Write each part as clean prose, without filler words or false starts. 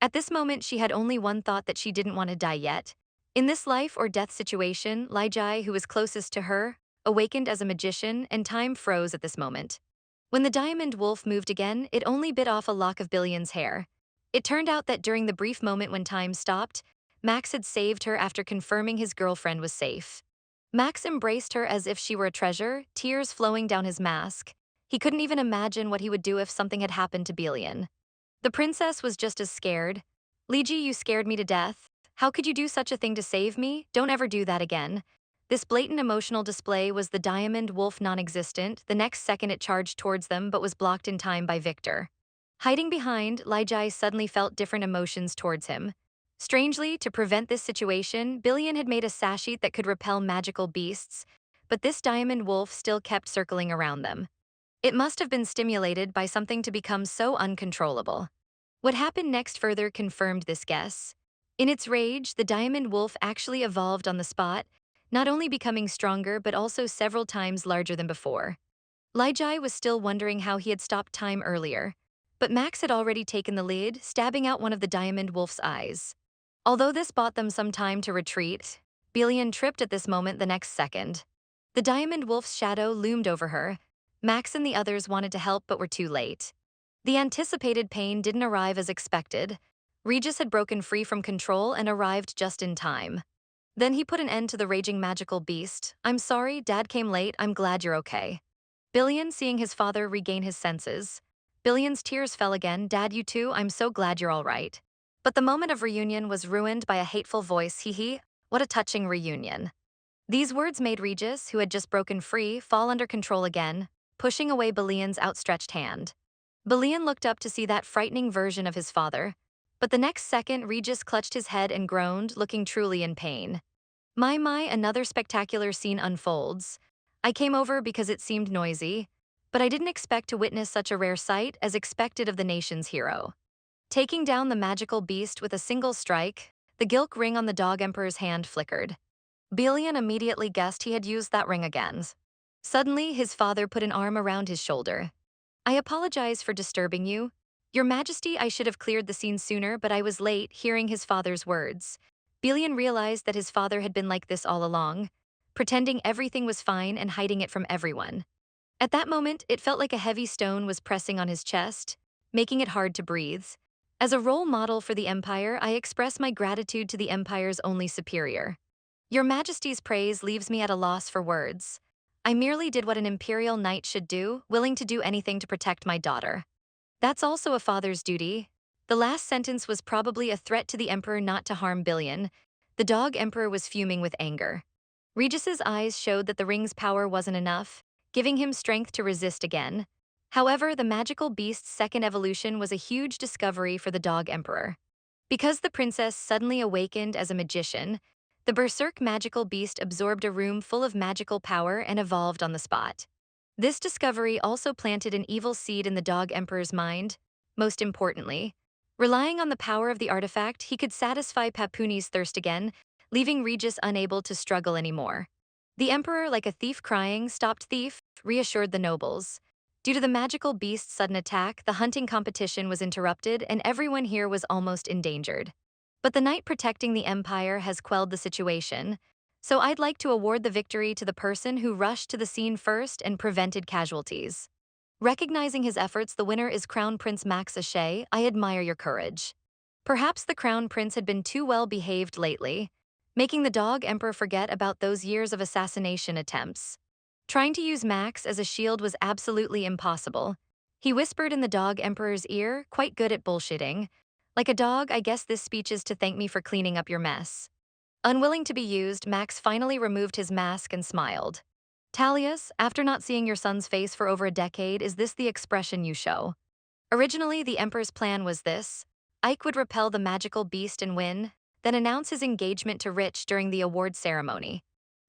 At this moment, she had only one thought, that she didn't want to die yet. In this life or death situation, Lijai, who was closest to her, awakened as a magician, and time froze at this moment. When the diamond wolf moved again, it only bit off a lock of Billion's hair. It turned out that during the brief moment when time stopped, Max had saved her after confirming his girlfriend was safe. Max embraced her as if she were a treasure, tears flowing down his mask. He couldn't even imagine what he would do if something had happened to Billion. The princess was just as scared. Liji, you scared me to death. How could you do such a thing to save me? Don't ever do that again. This blatant emotional display was the diamond wolf non-existent. The next second it charged towards them but was blocked in time by Victor. Hiding behind, Lijai suddenly felt different emotions towards him. Strangely, to prevent this situation, Billion had made a sachet that could repel magical beasts, but this diamond wolf still kept circling around them. It must have been stimulated by something to become so uncontrollable. What happened next further confirmed this guess. In its rage, the diamond wolf actually evolved on the spot, not only becoming stronger but also several times larger than before. Lijai was still wondering how he had stopped time earlier, but Max had already taken the lead, stabbing out one of the diamond wolf's eyes. Although this bought them some time to retreat, Billion tripped at this moment the next second. The diamond wolf's shadow loomed over her. Max and the others wanted to help but were too late. The anticipated pain didn't arrive as expected. Regis had broken free from control and arrived just in time. Then he put an end to the raging magical beast. I'm sorry, Dad came late, I'm glad you're okay. Billion, seeing his father regain his senses. Billion's tears fell again. Dad, you too, I'm so glad you're all right. But the moment of reunion was ruined by a hateful voice. Hee, what a touching reunion. These words made Regis, who had just broken free, fall under control again, pushing away Billion's outstretched hand. Billion looked up to see that frightening version of his father, but the next second Regis clutched his head and groaned, looking truly in pain. My, another spectacular scene unfolds. I came over because it seemed noisy, but I didn't expect to witness such a rare sight as expected of the nation's hero. Taking down the magical beast with a single strike, the gilt ring on the dog emperor's hand flickered. Billion immediately guessed he had used that ring again. Suddenly, his father put an arm around his shoulder. I apologize for disturbing you. Your Majesty, I should have cleared the scene sooner, but I was late, hearing his father's words. Billion realized that his father had been like this all along, pretending everything was fine and hiding it from everyone. At that moment, it felt like a heavy stone was pressing on his chest, making it hard to breathe. As a role model for the Empire, I express my gratitude to the Empire's only superior. Your Majesty's praise leaves me at a loss for words. I merely did what an imperial knight should do, willing to do anything to protect my daughter. That's also a father's duty. The last sentence was probably a threat to the Emperor not to harm Billion. The dog Emperor was fuming with anger. Regis's eyes showed that the ring's power wasn't enough, giving him strength to resist again. However, the magical beast's second evolution was a huge discovery for the dog Emperor. Because the princess suddenly awakened as a magician, the berserk magical beast absorbed a room full of magical power and evolved on the spot. This discovery also planted an evil seed in the dog emperor's mind. Most importantly, relying on the power of the artifact, he could satisfy Papuni's thirst again, leaving Regis unable to struggle anymore. The emperor, like a thief crying, "Stopped thief," reassured the nobles. Due to the magical beast's sudden attack, the hunting competition was interrupted and everyone here was almost endangered. But the knight protecting the empire has quelled the situation, so I'd like to award the victory to the person who rushed to the scene first and prevented casualties. Recognizing his efforts, the winner is Crown Prince Max Ache. I admire your courage. Perhaps the Crown Prince had been too well behaved lately, making the dog emperor forget about those years of assassination attempts. Trying to use Max as a shield was absolutely impossible. He whispered in the dog emperor's ear, quite good at bullshitting. Like a dog, I guess this speech is to thank me for cleaning up your mess. Unwilling to be used, Max finally removed his mask and smiled. Talius, after not seeing your son's face for over a decade, is this the expression you show? Originally, the Emperor's plan was this. Ike would repel the magical beast and win, then announce his engagement to Rich during the award ceremony.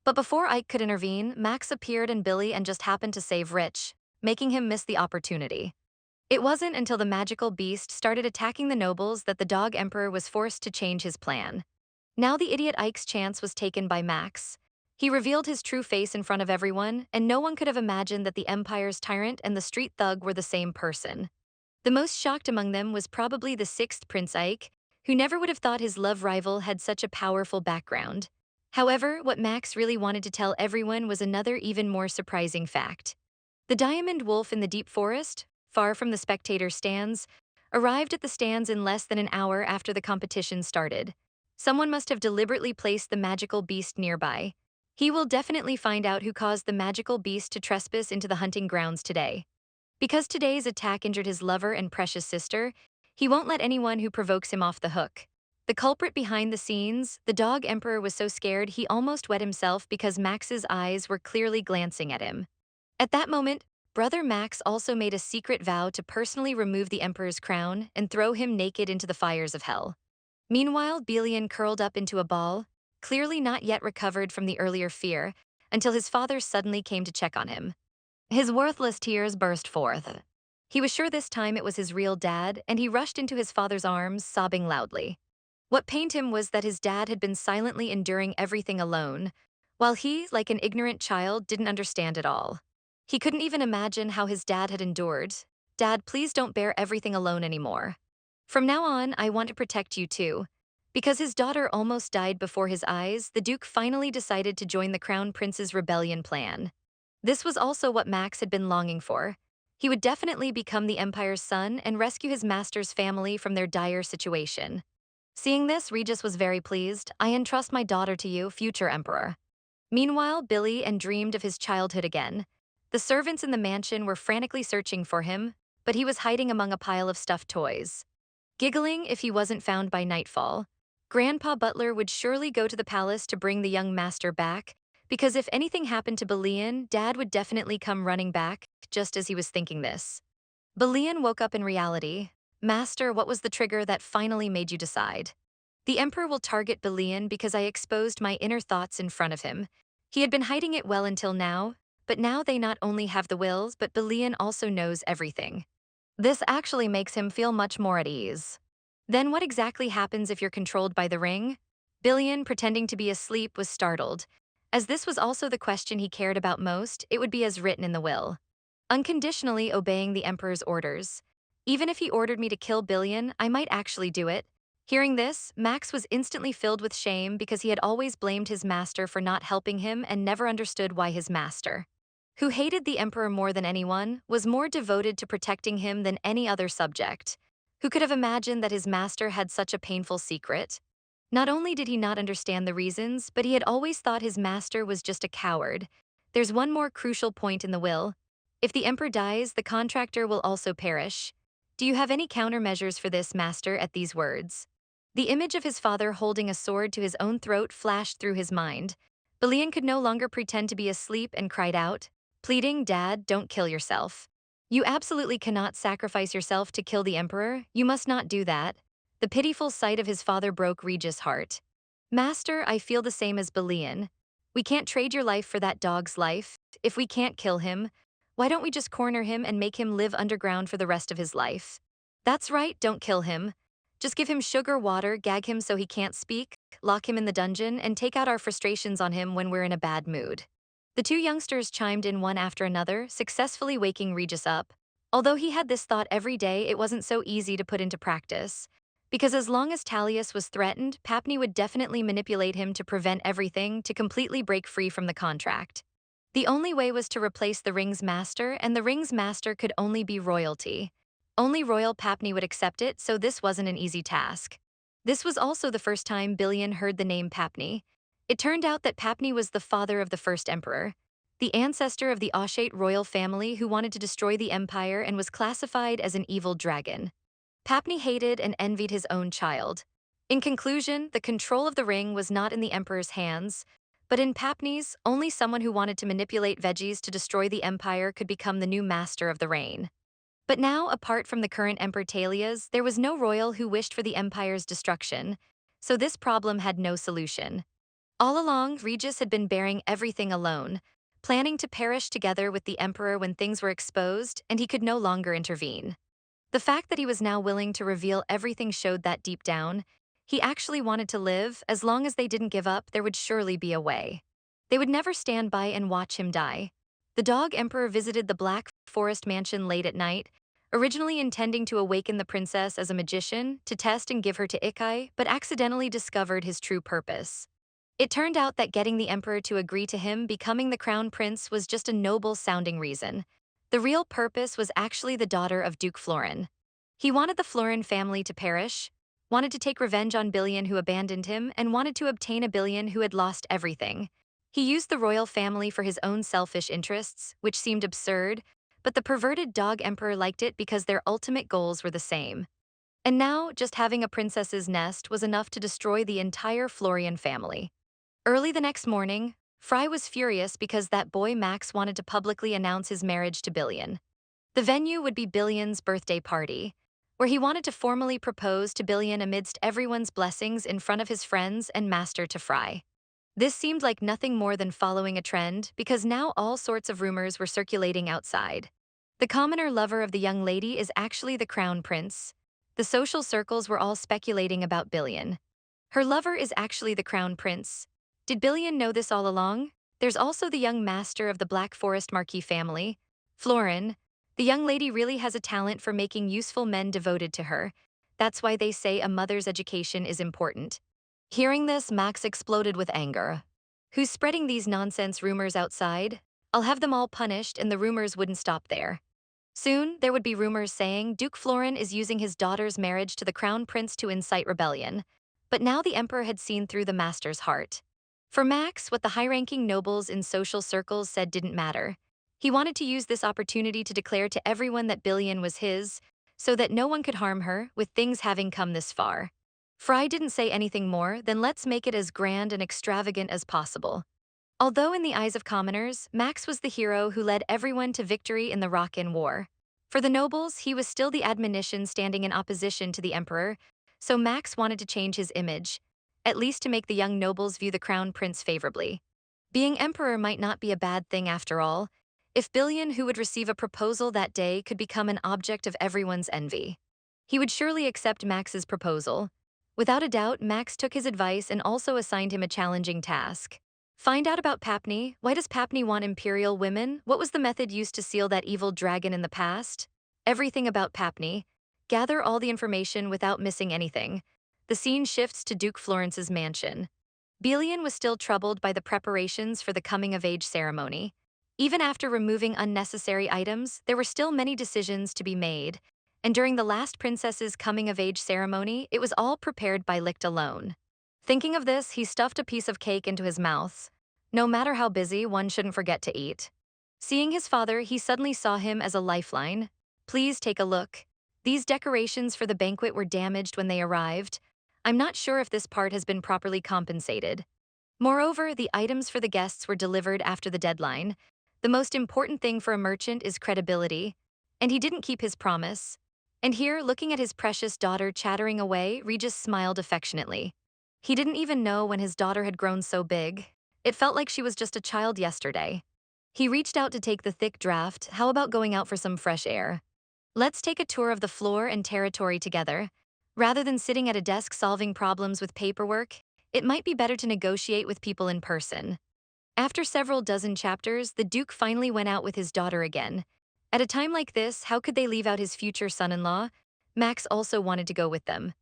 But before Ike could intervene, Max appeared in Billy and just happened to save Rich, making him miss the opportunity. It wasn't until the magical beast started attacking the nobles that the dog emperor was forced to change his plan. Now the idiot Ike's chance was taken by Max. He revealed his true face in front of everyone, and no one could have imagined that the Empire's tyrant and the street thug were the same person. The most shocked among them was probably the sixth Prince Ike. who never would have thought his love rival had such a powerful background. However, what Max really wanted to tell everyone was another even more surprising fact. The diamond wolf in the deep forest, far from the spectator stands, arrived at the stands in less than an hour after the competition started. Someone must have deliberately placed the magical beast nearby. He will definitely find out who caused the magical beast to trespass into the hunting grounds today. Because today's attack injured his lover and precious sister, he won't let anyone who provokes him off the hook. The culprit behind the scenes, the dog emperor, was so scared he almost wet himself because Max's eyes were clearly glancing at him. At that moment, brother Max also made a secret vow to personally remove the emperor's crown and throw him naked into the fires of hell. Meanwhile, Villain curled up into a ball, clearly not yet recovered from the earlier fear, until his father suddenly came to check on him. His worthless tears burst forth. He was sure this time it was his real dad, and he rushed into his father's arms, sobbing loudly. What pained him was that his dad had been silently enduring everything alone, while he, like an ignorant child, didn't understand it all. He couldn't even imagine how his dad had endured. Dad, please don't bear everything alone anymore. From now on, I want to protect you too. Because his daughter almost died before his eyes, the Duke finally decided to join the Crown Prince's rebellion plan. This was also what Max had been longing for. He would definitely become the Empire's son and rescue his master's family from their dire situation. Seeing this, Regis was very pleased. I entrust my daughter to you, future Emperor. Meanwhile, Billy and dreamed of his childhood again. The servants in the mansion were frantically searching for him, but he was hiding among a pile of stuffed toys. Giggling if he wasn't found by nightfall, Grandpa Butler would surely go to the palace to bring the young master back, because if anything happened to Belian, Dad would definitely come running back, just as he was thinking this. Belian woke up in reality. Master, what was the trigger that finally made you decide? The Emperor will target Belian because I exposed my inner thoughts in front of him. He had been hiding it well until now, but now they not only have the wills, but Belian also knows everything. This actually makes him feel much more at ease. Then what exactly happens if you're controlled by the ring? Billion, pretending to be asleep, was startled. As this was also the question he cared about most, it would be as written in the will. Unconditionally obeying the Emperor's orders. Even if he ordered me to kill Billion, I might actually do it. Hearing this, Max was instantly filled with shame because he had always blamed his master for not helping him and never understood why his master, who hated the Emperor more than anyone, was more devoted to protecting him than any other subject. Who could have imagined that his master had such a painful secret? Not only did he not understand the reasons, but he had always thought his master was just a coward. There's one more crucial point in the will. If the Emperor dies, the contractor will also perish. Do you have any countermeasures for this, Master? At these words, the image of his father holding a sword to his own throat flashed through his mind. Belian could no longer pretend to be asleep and cried out, pleading, Dad, don't kill yourself. You absolutely cannot sacrifice yourself to kill the Emperor. You must not do that. The pitiful sight of his father broke Regis' heart. Master, I feel the same as Belian. We can't trade your life for that dog's life. If we can't kill him, why don't we just corner him and make him live underground for the rest of his life? That's right, don't kill him. Just give him sugar water, gag him so he can't speak, lock him in the dungeon, and take out our frustrations on him when we're in a bad mood. The two youngsters chimed in one after another, successfully waking Regis up. Although he had this thought every day, it wasn't so easy to put into practice. Because as long as Talius was threatened, Papni would definitely manipulate him to prevent everything to completely break free from the contract. The only way was to replace the ring's master, and the ring's master could only be royalty. Only royal Papni would accept it, so this wasn't an easy task. This was also the first time Billion heard the name Papni. It turned out that Papni was the father of the first emperor, the ancestor of the Oshate royal family who wanted to destroy the empire and was classified as an evil dragon. Papni hated and envied his own child. In conclusion, the control of the ring was not in the emperor's hands, but in Papni's. Only someone who wanted to manipulate veggies to destroy the empire could become the new master of the reign. But now, apart from the current Emperor Talias, there was no royal who wished for the empire's destruction, so this problem had no solution. All along, Regis had been bearing everything alone, planning to perish together with the emperor when things were exposed and he could no longer intervene. The fact that he was now willing to reveal everything showed that deep down, he actually wanted to live. As long as they didn't give up, there would surely be a way. They would never stand by and watch him die. The dog emperor visited the Black Forest mansion late at night, originally intending to awaken the princess as a magician to test and give her to Ikai, but accidentally discovered his true purpose. It turned out that getting the emperor to agree to him becoming the crown prince was just a noble-sounding reason. The real purpose was actually the daughter of Duke Florin. He wanted the Florin family to perish, wanted to take revenge on Billion who abandoned him, and wanted to obtain a Billion who had lost everything. He used the royal family for his own selfish interests, which seemed absurd, but the perverted dog emperor liked it because their ultimate goals were the same. And now, just having a princess's nest was enough to destroy the entire Florian family. Early the next morning, Fry was furious because that boy Max wanted to publicly announce his marriage to Billion. The venue would be Billion's birthday party, where he wanted to formally propose to Billion amidst everyone's blessings in front of his friends and master to Fry. This seemed like nothing more than following a trend because now all sorts of rumors were circulating outside. The commoner lover of the young lady is actually the crown prince. The social circles were all speculating about Billion. Her lover is actually the crown prince. Did Billion know this all along? There's also the young master of the Black Forest Marquis family, Florin. The young lady really has a talent for making useful men devoted to her. That's why they say a mother's education is important. Hearing this, Max exploded with anger. Who's spreading these nonsense rumors outside? I'll have them all punished, and the rumors wouldn't stop there. Soon, there would be rumors saying Duke Florin is using his daughter's marriage to the crown prince to incite rebellion. But now the emperor had seen through the master's heart. For Max, what the high-ranking nobles in social circles said didn't matter. He wanted to use this opportunity to declare to everyone that Billion was his, so that no one could harm her, with things having come this far. Fry didn't say anything more than let's make it as grand and extravagant as possible. Although in the eyes of commoners, Max was the hero who led everyone to victory in the Rockin' War. For the nobles, he was still the admonition standing in opposition to the emperor, so Max wanted to change his image, at least to make the young nobles view the crown prince favorably. Being emperor might not be a bad thing after all, if Billion, who would receive a proposal that day, could become an object of everyone's envy. He would surely accept Max's proposal. Without a doubt, Max took his advice and also assigned him a challenging task. Find out about Papni. Why does Papni want imperial women? What was the method used to seal that evil dragon in the past? Everything about Papni. Gather all the information without missing anything. The scene shifts to Duke Florence's mansion. Billion was still troubled by the preparations for the coming-of-age ceremony. Even after removing unnecessary items, there were still many decisions to be made, and during the last princess's coming-of-age ceremony, it was all prepared by Licht alone. Thinking of this, he stuffed a piece of cake into his mouth. No matter how busy, one shouldn't forget to eat. Seeing his father, he suddenly saw him as a lifeline. Please take a look. These decorations for the banquet were damaged when they arrived. I'm not sure if this part has been properly compensated. Moreover, the items for the guests were delivered after the deadline. The most important thing for a merchant is credibility, and he didn't keep his promise. And here, looking at his precious daughter chattering away, Regis smiled affectionately. He didn't even know when his daughter had grown so big. It felt like she was just a child yesterday. He reached out to take the thick draft. How about going out for some fresh air? Let's take a tour of the floor and territory together. Rather than sitting at a desk solving problems with paperwork, it might be better to negotiate with people in person. After several dozen chapters, the Duke finally went out with his daughter again. At a time like this, how could they leave out his future son-in-law? Max also wanted to go with them.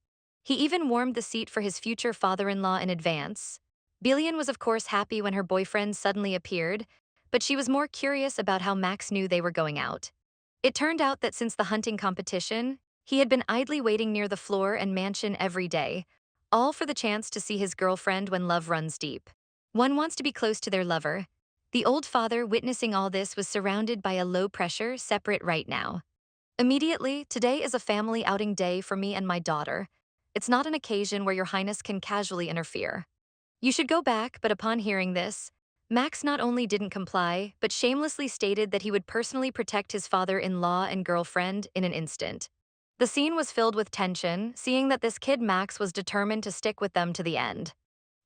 He even warmed the seat for his future father-in-law in advance. Billion was of course happy when her boyfriend suddenly appeared, but she was more curious about how Max knew they were going out. It turned out that since the hunting competition, he had been idly waiting near the floor and mansion every day, all for the chance to see his girlfriend when love runs deep. One wants to be close to their lover. The old father, witnessing all this, was surrounded by a low-pressure separate right now. Immediately, today is a family outing day for me and my daughter. It's not an occasion where your highness can casually interfere. You should go back, but upon hearing this, Max not only didn't comply, but shamelessly stated that he would personally protect his father-in-law and girlfriend in an instant. The scene was filled with tension, seeing that this kid Max was determined to stick with them to the end.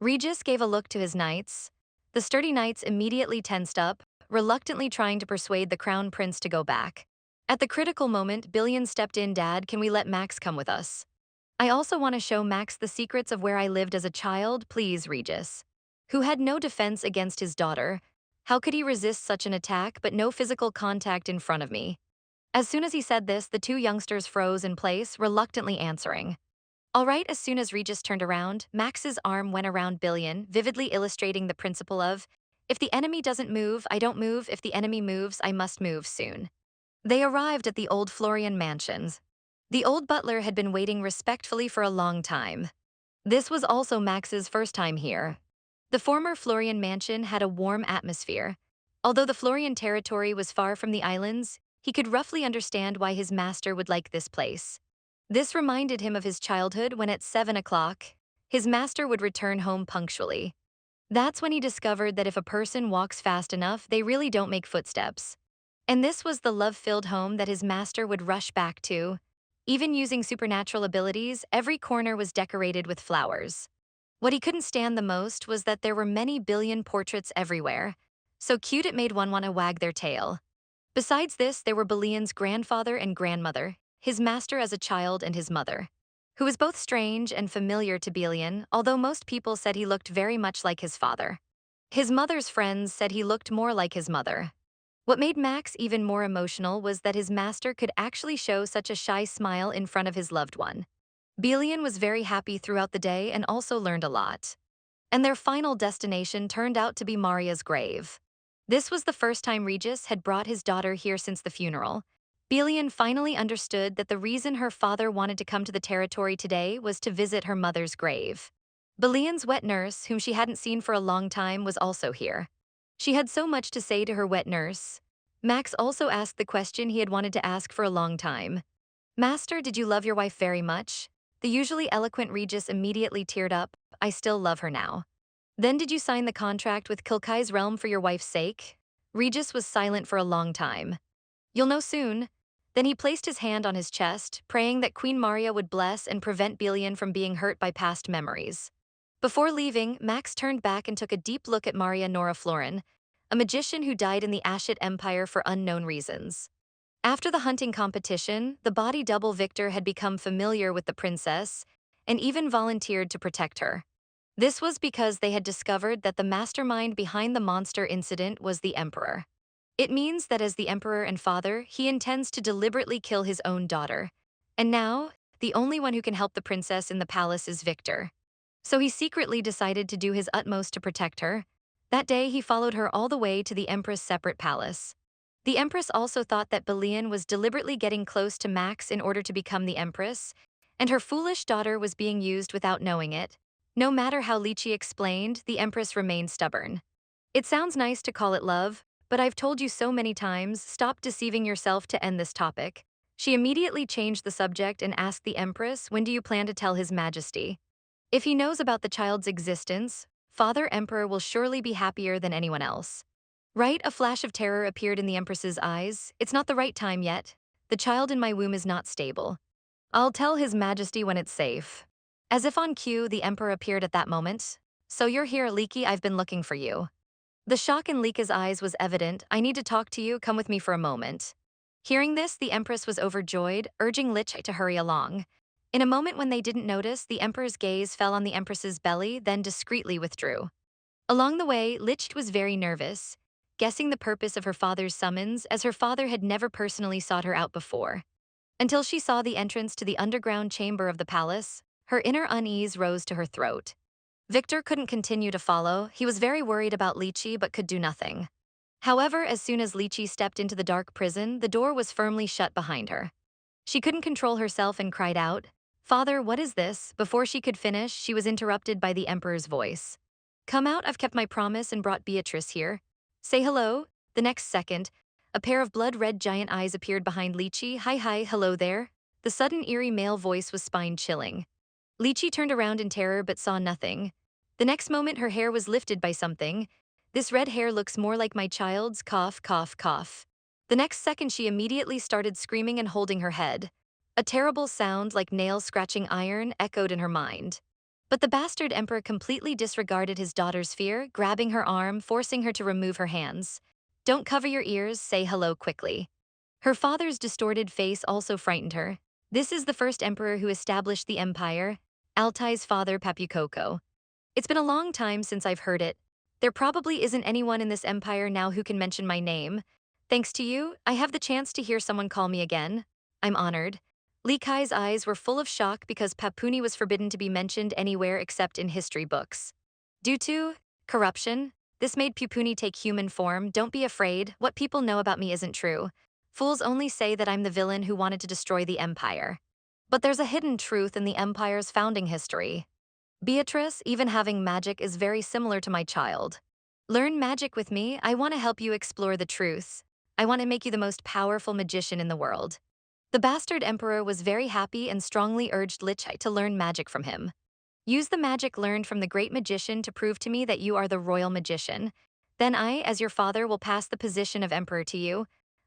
Regis gave a look to his knights. The sturdy knights immediately tensed up, reluctantly trying to persuade the crown prince to go back. At the critical moment, Billion stepped in. Dad, can we let Max come with us? I also want to show Max the secrets of where I lived as a child, please, Regis. Who had no defense against his daughter. How could he resist such an attack but no physical contact in front of me? As soon as he said this, the two youngsters froze in place, reluctantly answering. All right, as soon as Regis turned around, Max's arm went around Billion, vividly illustrating the principle of, if the enemy doesn't move, I don't move, if the enemy moves, I must move soon. They arrived at the old Florian mansions. The old butler had been waiting respectfully for a long time. This was also Max's first time here. The former Florian mansion had a warm atmosphere. Although the Florian territory was far from the islands, he could roughly understand why his master would like this place. This reminded him of his childhood when at 7 o'clock, his master would return home punctually. That's when he discovered that if a person walks fast enough, they really don't make footsteps. And this was the love-filled home that his master would rush back to. Even using supernatural abilities, every corner was decorated with flowers. What he couldn't stand the most was that there were many billion portraits everywhere. So cute it made one want to wag their tail. Besides this, there were Billion's grandfather and grandmother, his master as a child and his mother, who was both strange and familiar to Billion, although most people said he looked very much like his father. His mother's friends said he looked more like his mother. What made Max even more emotional was that his master could actually show such a shy smile in front of his loved one. Billion was very happy throughout the day and also learned a lot. And their final destination turned out to be Maria's grave. This was the first time Regis had brought his daughter here since the funeral. Billion finally understood that the reason her father wanted to come to the territory today was to visit her mother's grave. Billion's wet nurse, whom she hadn't seen for a long time, was also here. She had so much to say to her wet nurse. Max also asked the question he had wanted to ask for a long time. Master, did you love your wife very much? The usually eloquent Regis immediately teared up. I still love her now. Then did you sign the contract with Kilkai's realm for your wife's sake? Regis was silent for a long time. You'll know soon. Then he placed his hand on his chest, praying that Queen Maria would bless and prevent Billion from being hurt by past memories. Before leaving, Max turned back and took a deep look at Maria Nora Florin, a magician who died in the Ashit Empire for unknown reasons. After the hunting competition, the body double Victor had become familiar with the princess and even volunteered to protect her. This was because they had discovered that the mastermind behind the monster incident was the Emperor. It means that as the Emperor and father, he intends to deliberately kill his own daughter. And now, the only one who can help the princess in the palace is Victor. So he secretly decided to do his utmost to protect her. That day, he followed her all the way to the Empress' separate palace. The Empress also thought that Billion was deliberately getting close to Max in order to become the Empress, and her foolish daughter was being used without knowing it. No matter how Lychee explained, the Empress remained stubborn. It sounds nice to call it love, but I've told you so many times, stop deceiving yourself to end this topic. She immediately changed the subject and asked the Empress, when do you plan to tell His Majesty? If he knows about the child's existence, Father Emperor will surely be happier than anyone else. Right? A flash of terror appeared in the Empress's eyes. It's not the right time yet. The child in my womb is not stable. I'll tell His Majesty when it's safe. As if on cue, the Emperor appeared at that moment. So you're here, Leaky, I've been looking for you. The shock in Lika's eyes was evident. I need to talk to you, come with me for a moment. Hearing this, the Empress was overjoyed, urging Lich to hurry along. In a moment when they didn't notice, the Emperor's gaze fell on the Empress's belly, then discreetly withdrew. Along the way, Lich was very nervous, guessing the purpose of her father's summons, as her father had never personally sought her out before. Until she saw the entrance to the underground chamber of the palace, her inner unease rose to her throat. Victor couldn't continue to follow. He was very worried about Lychee but could do nothing. However, as soon as Lychee stepped into the dark prison, the door was firmly shut behind her. She couldn't control herself and cried out, "Father, what is this?" Before she could finish, she was interrupted by the Emperor's voice. "Come out, I've kept my promise and brought Beatrice here. Say hello." The next second, a pair of blood-red giant eyes appeared behind Lychee. Hi, hello there." The sudden eerie male voice was spine-chilling. Lychee turned around in terror but saw nothing. The next moment her hair was lifted by something. "This red hair looks more like my child's, cough, cough, cough." The next second she immediately started screaming and holding her head. A terrible sound like nails scratching iron echoed in her mind. But the bastard Emperor completely disregarded his daughter's fear, grabbing her arm, forcing her to remove her hands. "Don't cover your ears, say hello quickly." Her father's distorted face also frightened her. This is the first emperor who established the empire, Altai's father Papukoko. "It's been a long time since I've heard it. There probably isn't anyone in this empire now who can mention my name." Thanks to you, I have the chance to hear someone call me again. I'm honored. Li Kai's eyes were full of shock because Papuni was forbidden to be mentioned anywhere except in history books. Due to corruption, this made Papuni take human form. Don't be afraid, what people know about me isn't true. Fools only say that I'm the villain who wanted to destroy the Empire. But there's a hidden truth in the Empire's founding history. Beatrice, even having magic, is very similar to my child. Learn magic with me, I want to help you explore the truths. I want to make you the most powerful magician in the world. The bastard emperor was very happy and strongly urged Lichai to learn magic from him. Use the magic learned from the great magician to prove to me that you are the royal magician. Then I, as your father, will pass the position of emperor to you.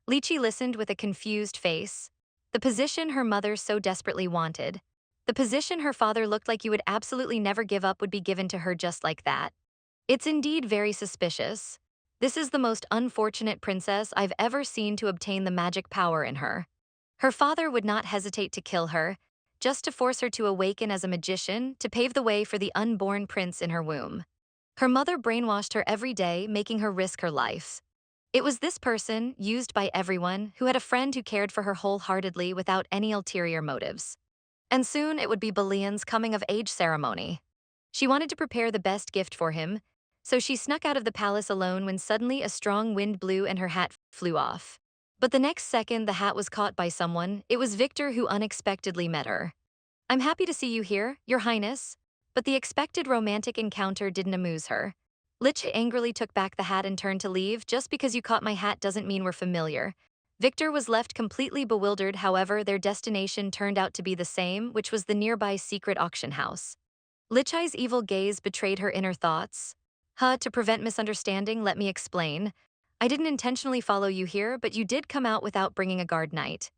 Lychee listened with a confused face. The position her mother so desperately wanted. The position her father looked like you would absolutely never give up would be given to her just like that. It's indeed very suspicious. This is the most unfortunate princess I've ever seen to obtain the magic power in her. Her father would not hesitate to kill her, just to force her to awaken as a magician to pave the way for the unborn prince in her womb. Her mother brainwashed her every day, making her risk her life. It was this person, used by everyone, who had a friend who cared for her wholeheartedly without any ulterior motives. And soon it would be Belian's coming-of-age ceremony. She wanted to prepare the best gift for him, so she snuck out of the palace alone when suddenly a strong wind blew and her hat flew off. But the next second the hat was caught by someone. It was Victor who unexpectedly met her. I'm happy to see you here, Your Highness. But the expected romantic encounter didn't amuse her. Lich angrily took back the hat and turned to leave. Just because you caught my hat doesn't mean we're familiar. Victor was left completely bewildered. However, their destination turned out to be the same, which was the nearby secret auction house. Lichai's evil gaze betrayed her inner thoughts. To prevent misunderstanding, let me explain. I didn't intentionally follow you here, but you did come out without bringing a guard knight.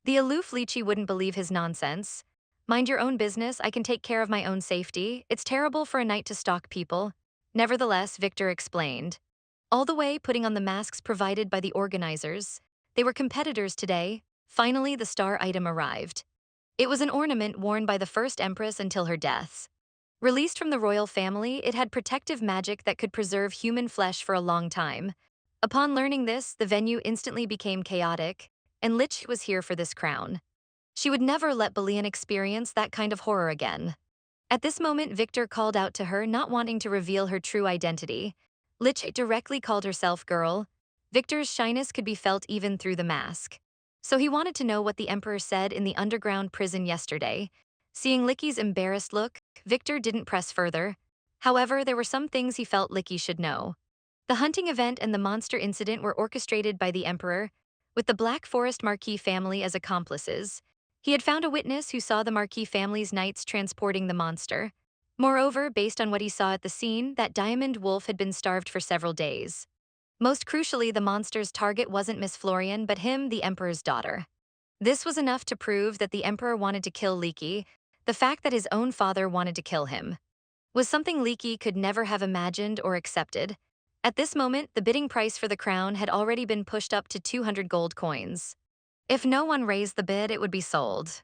The aloof Lychee wouldn't believe his nonsense. Mind your own business, I can take care of my own safety. It's terrible for a knight to stalk people. Nevertheless, Victor explained. All the way putting on the masks provided by the organizers. They were competitors today. Finally, the star item arrived. It was an ornament worn by the first empress until her death. Released from the royal family, it had protective magic that could preserve human flesh for a long time. Upon learning this, the venue instantly became chaotic, and Lich was here for this crown. She would never let Belian experience that kind of horror again. At this moment, Victor called out to her, not wanting to reveal her true identity. Lich directly called herself girl. Victor's shyness could be felt even through the mask. So he wanted to know what the Emperor said in the underground prison yesterday. Seeing Licky's embarrassed look, Victor didn't press further. However, there were some things he felt Licky should know. The hunting event and the monster incident were orchestrated by the Emperor, with the Black Forest Marquis family as accomplices. He had found a witness who saw the Marquis family's knights transporting the monster. Moreover, based on what he saw at the scene, that diamond wolf had been starved for several days. Most crucially, the monster's target wasn't Miss Florian, but him, the Emperor's daughter. This was enough to prove that the Emperor wanted to kill Leaky. The fact that his own father wanted to kill him was something Leaky could never have imagined or accepted. At this moment, the bidding price for the crown had already been pushed up to 200 gold coins. If no one raised the bid, it would be sold.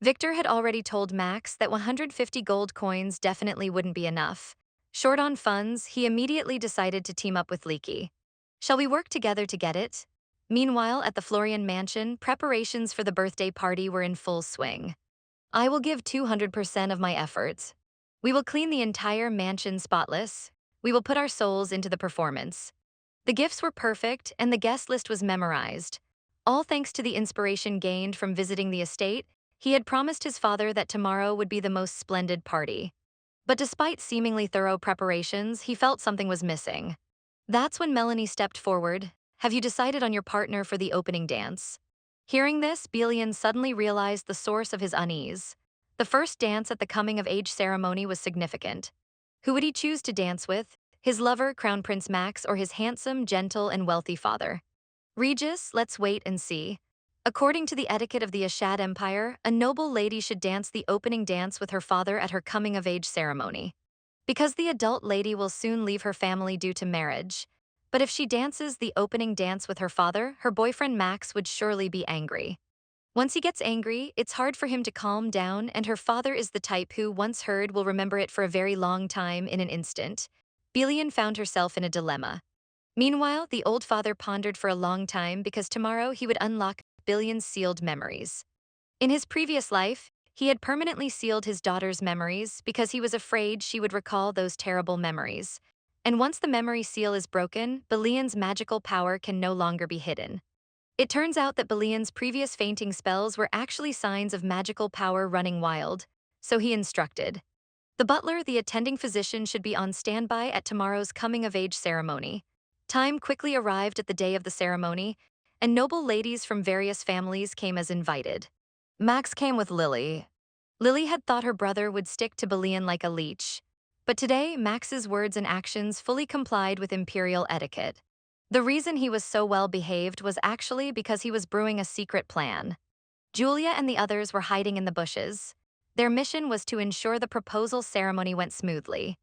Victor had already told Max that 150 gold coins definitely wouldn't be enough. Short on funds, he immediately decided to team up with Leaky. Shall we work together to get it? Meanwhile, at the Florian mansion, preparations for the birthday party were in full swing. I will give 200% of my efforts. We will clean the entire mansion spotless. We will put our souls into the performance. The gifts were perfect, and the guest list was memorized. All thanks to the inspiration gained from visiting the estate. He had promised his father that tomorrow would be the most splendid party. But despite seemingly thorough preparations, he felt something was missing. That's when Melanie stepped forward. Have you decided on your partner for the opening dance? Hearing this, Belian suddenly realized the source of his unease. The first dance at the coming-of-age ceremony was significant. Who would he choose to dance with? His lover, Crown Prince Max, or his handsome, gentle, and wealthy father? Regis, let's wait and see. According to the etiquette of the Ashad Empire, a noble lady should dance the opening dance with her father at her coming-of-age ceremony. Because the adult lady will soon leave her family due to marriage. But if she dances the opening dance with her father, her boyfriend Max would surely be angry. Once he gets angry, it's hard for him to calm down, and her father is the type who, once heard, will remember it for a very long time in an instant. Belian found herself in a dilemma. Meanwhile, the old father pondered for a long time because tomorrow he would unlock billions sealed memories. In his previous life, he had permanently sealed his daughter's memories because he was afraid she would recall those terrible memories. And once the memory seal is broken, Belian's magical power can no longer be hidden. It turns out that Belian's previous fainting spells were actually signs of magical power running wild, so he instructed. The butler, the attending physician, should be on standby at tomorrow's coming-of-age ceremony. Time quickly arrived at the day of the ceremony, and noble ladies from various families came as invited. Max came with Lily. Lily had thought her brother would stick to Belian like a leech, but today Max's words and actions fully complied with imperial etiquette. The reason he was so well behaved was actually because he was brewing a secret plan. Julia and the others were hiding in the bushes. Their mission was to ensure the proposal ceremony went smoothly.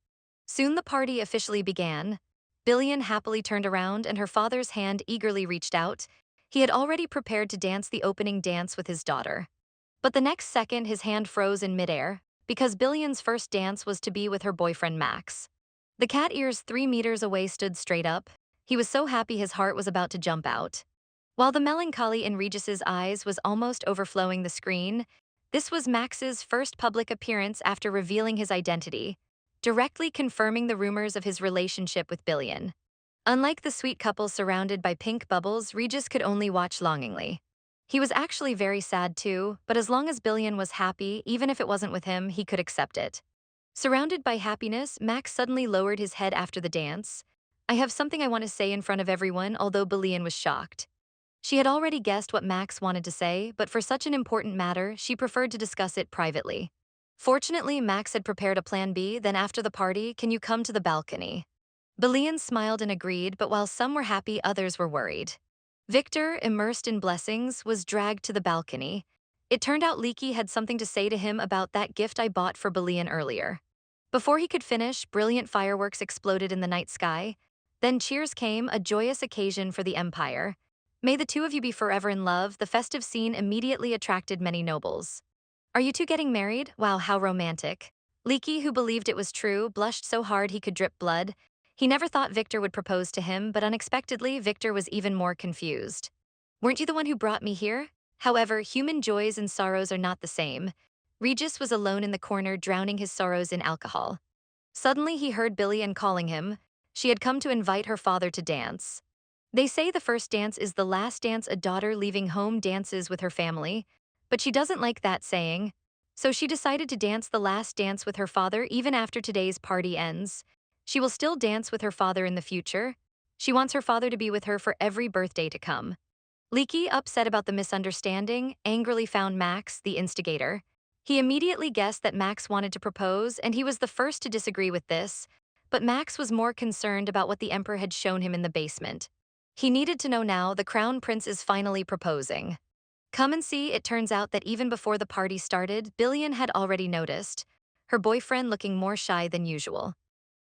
Soon the party officially began. Billion happily turned around and her father's hand eagerly reached out. He had already prepared to dance the opening dance with his daughter. But the next second his hand froze in midair, because Billion's first dance was to be with her boyfriend Max. The cat ears 3 meters away stood straight up. He was so happy his heart was about to jump out. While the melancholy in Regis's eyes was almost overflowing the screen, this was Max's first public appearance after revealing his identity, directly confirming the rumors of his relationship with Billion. Unlike the sweet couple surrounded by pink bubbles, Regis could only watch longingly. He was actually very sad too, but as long as Billion was happy, even if it wasn't with him, he could accept it. Surrounded by happiness, Max suddenly lowered his head after the dance. I have something I want to say in front of everyone, although Billion was shocked. She had already guessed what Max wanted to say, but for such an important matter, she preferred to discuss it privately. Fortunately, Max had prepared a plan B. Then after the party, can you come to the balcony? Billion smiled and agreed, but while some were happy, others were worried. Victor, immersed in blessings, was dragged to the balcony. It turned out Leaky had something to say to him about that gift I bought for Billion earlier. Before he could finish, brilliant fireworks exploded in the night sky. Then cheers came, a joyous occasion for the Empire. May the two of you be forever in love. The festive scene immediately attracted many nobles. Are you two getting married? Wow, how romantic. Leaky, who believed it was true, blushed so hard he could drip blood. He never thought Victor would propose to him, but unexpectedly, Victor was even more confused. Weren't you the one who brought me here? However, human joys and sorrows are not the same. Regis was alone in the corner, drowning his sorrows in alcohol. Suddenly, he heard Billion calling him. She had come to invite her father to dance. They say the first dance is the last dance a daughter leaving home dances with her family, but she doesn't like that saying. So she decided to dance the last dance with her father even after today's party ends. She will still dance with her father in the future. She wants her father to be with her for every birthday to come. Leaky, upset about the misunderstanding, angrily found Max, the instigator. He immediately guessed that Max wanted to propose, and he was the first to disagree with this, but Max was more concerned about what the Emperor had shown him in the basement. He needed to know now the Crown Prince is finally proposing. Come and see, it turns out that even before the party started, Billion had already noticed, her boyfriend looking more shy than usual.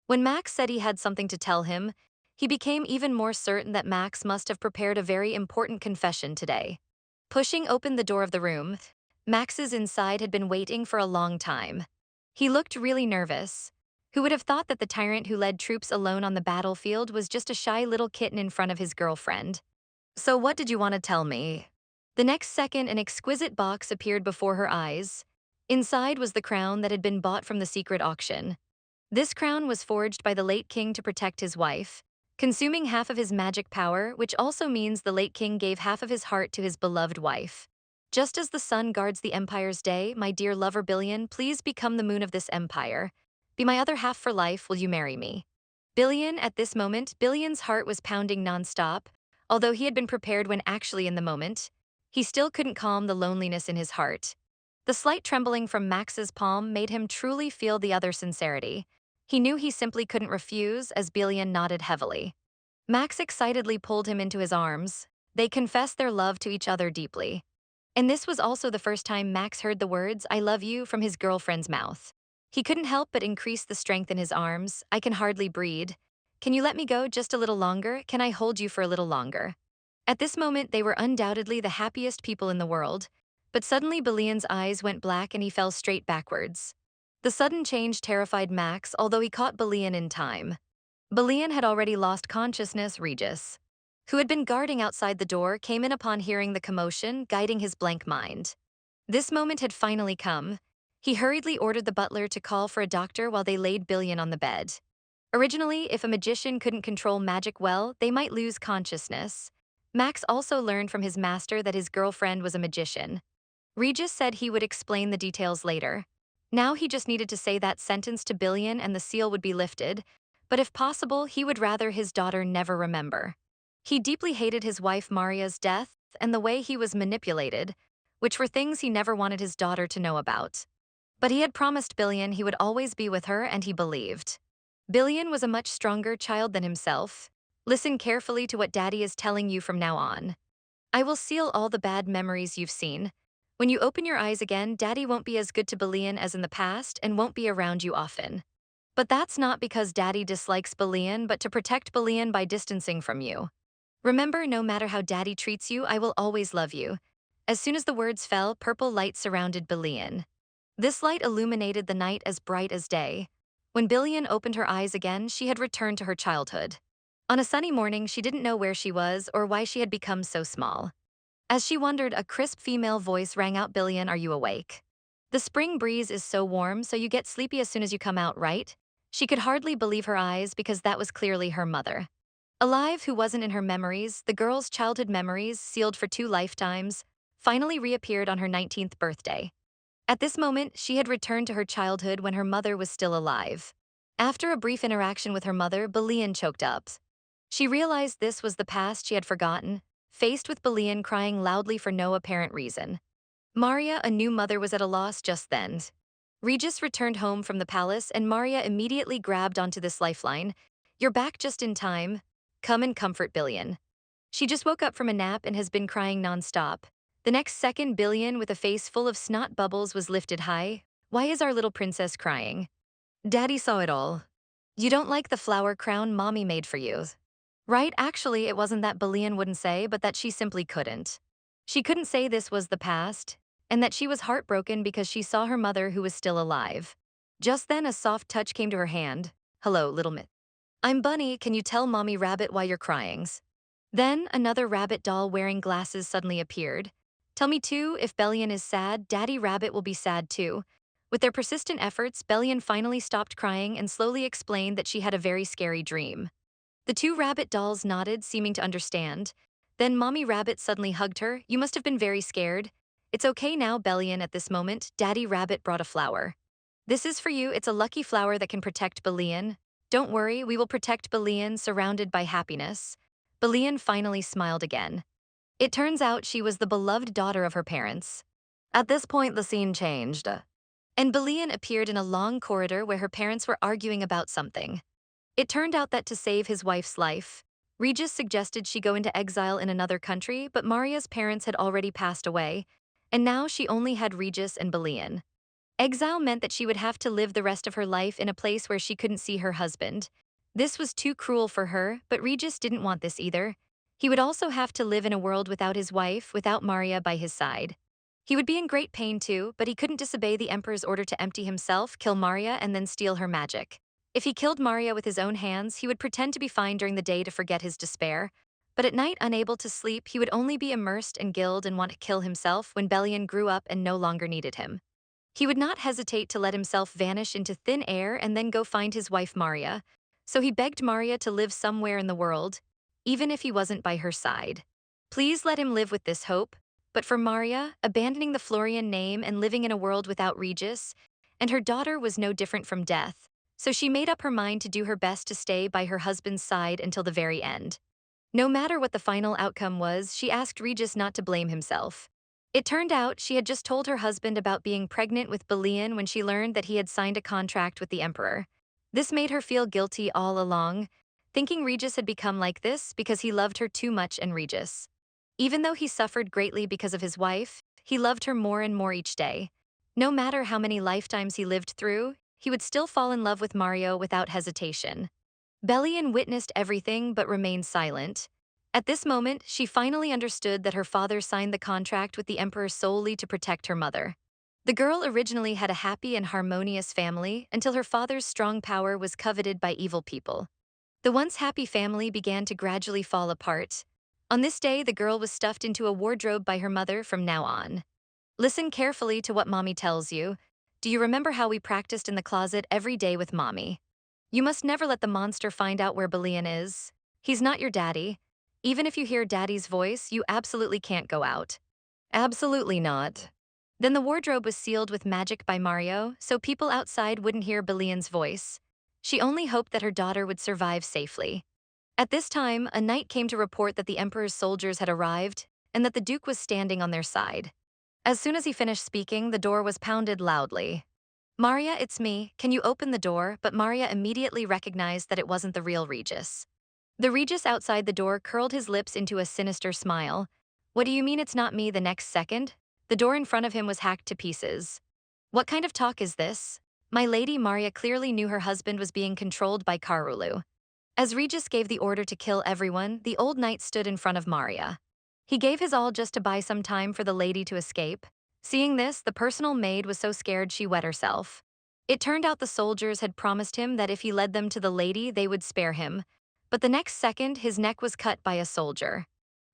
When Max said he had something to tell him, he became even more certain that Max must have prepared a very important confession today. Pushing open the door of the room, Max's inside had been waiting for a long time. He looked really nervous. Who would have thought that the tyrant who led troops alone on the battlefield was just a shy little kitten in front of his girlfriend? So what did you want to tell me? The next second, an exquisite box appeared before her eyes. Inside was the crown that had been bought from the secret auction. This crown was forged by the late king to protect his wife, consuming half of his magic power, which also means the late king gave half of his heart to his beloved wife. Just as the sun guards the empire's day, my dear lover Billion, please become the moon of this empire. Be my other half for life, will you marry me? Billion, at this moment, Billion's heart was pounding nonstop. Although he had been prepared when actually in the moment, he still couldn't calm the loneliness in his heart. The slight trembling from Max's palm made him truly feel the other sincerity. He knew he simply couldn't refuse as Billion nodded heavily. Max excitedly pulled him into his arms. They confessed their love to each other deeply. And this was also the first time Max heard the words, I love you, from his girlfriend's mouth. He couldn't help but increase the strength in his arms. I can hardly breathe. Can you let me go just a little longer? Can I hold you for a little longer? At this moment, they were undoubtedly the happiest people in the world, but suddenly Billion's eyes went black and he fell straight backwards. The sudden change terrified Max, although he caught Billion in time. Belian had already lost consciousness. Regis, who had been guarding outside the door, came in upon hearing the commotion, guiding his blank mind. This moment had finally come. He hurriedly ordered the butler to call for a doctor while they laid Billion on the bed. Originally, if a magician couldn't control magic well, they might lose consciousness. Max also learned from his master that his girlfriend was a magician. Regis said he would explain the details later. Now he just needed to say that sentence to Billion and the seal would be lifted, but if possible, he would rather his daughter never remember. He deeply hated his wife Maria's death and the way he was manipulated, which were things he never wanted his daughter to know about. But he had promised Billion he would always be with her, and he believed. Billion was a much stronger child than himself. Listen carefully to what Daddy is telling you from now on. I will seal all the bad memories you've seen. When you open your eyes again, Daddy won't be as good to Billion as in the past and won't be around you often. But that's not because Daddy dislikes Billion, but to protect Billion by distancing from you. Remember, no matter how Daddy treats you, I will always love you. As soon as the words fell, purple light surrounded Billion. This light illuminated the night as bright as day. When Billion opened her eyes again, she had returned to her childhood. On a sunny morning, she didn't know where she was or why she had become so small. As she wondered, a crisp female voice rang out, "Billion, are you awake? The spring breeze is so warm, so you get sleepy as soon as you come out, right?" She could hardly believe her eyes because that was clearly her mother. Alive, who wasn't in her memories, the girl's childhood memories, sealed for 2 lifetimes, finally reappeared on her 19th birthday. At this moment, she had returned to her childhood when her mother was still alive. After a brief interaction with her mother, Billion choked up. She realized this was the past she had forgotten, faced with Billion crying loudly for no apparent reason. Maria, a new mother, was at a loss just then. Regis returned home from the palace, and Maria immediately grabbed onto this lifeline. "You're back just in time. Come and comfort Billion. She just woke up from a nap and has been crying nonstop." The next second, Billion, with a face full of snot bubbles, was lifted high. "Why is our little princess crying?" Daddy saw it all. "You don't like the flower crown Mommy made for you, right?" Actually, it wasn't that Billion wouldn't say, but that she simply couldn't. She couldn't say this was the past, and that she was heartbroken because she saw her mother, who was still alive. Just then, a soft touch came to her hand. "Hello, little Mitt. I'm Bunny. Can you tell Mommy Rabbit why you're crying?" Then, another rabbit doll wearing glasses suddenly appeared. "Tell me too, if Billion is sad, Daddy Rabbit will be sad too." With their persistent efforts, Billion finally stopped crying and slowly explained that she had a very scary dream. The two rabbit dolls nodded, seeming to understand. Then Mommy Rabbit suddenly hugged her. "You must have been very scared. It's okay now, Billion." At this moment, Daddy Rabbit brought a flower. "This is for you. It's a lucky flower that can protect Billion. Don't worry, we will protect Billion, surrounded by happiness." Billion finally smiled again. It turns out she was the beloved daughter of her parents. At this point, the scene changed, and Billion appeared in a long corridor where her parents were arguing about something. It turned out that to save his wife's life, Regis suggested she go into exile in another country, but Maria's parents had already passed away, and now she only had Regis and Billion. Exile meant that she would have to live the rest of her life in a place where she couldn't see her husband. This was too cruel for her, but Regis didn't want this either. He would also have to live in a world without his wife, without Maria by his side. He would be in great pain too, but he couldn't disobey the Emperor's order to empty himself, kill Maria, and then steal her magic. If he killed Maria with his own hands, he would pretend to be fine during the day to forget his despair. But at night, unable to sleep, he would only be immersed in guilt and want to kill himself when Billion grew up and no longer needed him. He would not hesitate to let himself vanish into thin air and then go find his wife Maria. So he begged Maria to live somewhere in the world, even if he wasn't by her side. Please let him live with this hope. But for Maria, abandoning the Florian name and living in a world without Regis, and her daughter, was no different from death. So she made up her mind to do her best to stay by her husband's side until the very end. No matter what the final outcome was, she asked Regis not to blame himself. It turned out she had just told her husband about being pregnant with Billion when she learned that he had signed a contract with the Emperor. This made her feel guilty all along, thinking Regis had become like this because he loved her too much. And Regis, even though he suffered greatly because of his wife, he loved her more and more each day. No matter how many lifetimes he lived through, he would still fall in love with Mario without hesitation. Billion witnessed everything but remained silent. At this moment, she finally understood that her father signed the contract with the Emperor solely to protect her mother. The girl originally had a happy and harmonious family until her father's strong power was coveted by evil people. The once happy family began to gradually fall apart. On this day, the girl was stuffed into a wardrobe by her mother from now on. Listen carefully to what mommy tells you. Do you remember how we practiced in the closet every day with mommy? You must never let the monster find out where Villain is. He's not your daddy. Even if you hear daddy's voice, you absolutely can't go out. Absolutely not. Then the wardrobe was sealed with magic by Mario, so people outside wouldn't hear Billian's voice. She only hoped that her daughter would survive safely. At this time, a knight came to report that the Emperor's soldiers had arrived and that the Duke was standing on their side. As soon as he finished speaking, the door was pounded loudly. Maria, it's me, can you open the door? But Maria immediately recognized that it wasn't the real Regis. The Regis outside the door curled his lips into a sinister smile. What do you mean it's not me? The next second, the door in front of him was hacked to pieces. What kind of talk is this? My lady. Maria clearly knew her husband was being controlled by Karulu. As Regis gave the order to kill everyone, the old knight stood in front of Maria. He gave his all just to buy some time for the lady to escape. Seeing this, the personal maid was so scared she wet herself. It turned out the soldiers had promised him that if he led them to the lady, they would spare him. But the next second, his neck was cut by a soldier.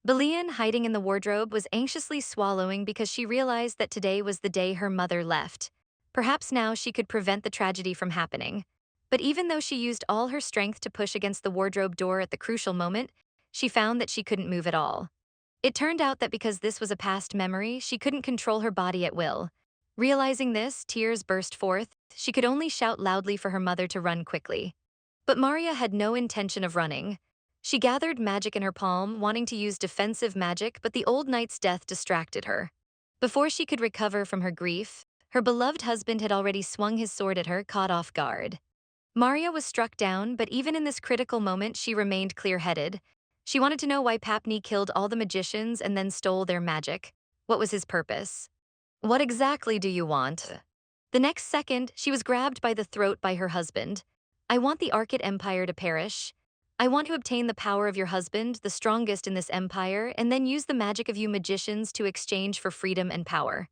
Villain, hiding in the wardrobe, was anxiously swallowing because she realized that today was the day her mother left. Perhaps now she could prevent the tragedy from happening. But even though she used all her strength to push against the wardrobe door at the crucial moment, she found that she couldn't move at all. It turned out that because this was a past memory, she couldn't control her body at will. Realizing this, tears burst forth. She could only shout loudly for her mother to run quickly. But Maria had no intention of running. She gathered magic in her palm, wanting to use defensive magic, but the old knight's death distracted her. Before she could recover from her grief, her beloved husband had already swung his sword at her, caught off guard. Maria was struck down, but even in this critical moment, she remained clear-headed. She wanted to know why Papni killed all the magicians and then stole their magic. What was his purpose? What exactly do you want? The next second, she was grabbed by the throat by her husband. I want the Arcade Empire to perish. I want to obtain the power of your husband, the strongest in this empire, and then use the magic of you magicians to exchange for freedom and power.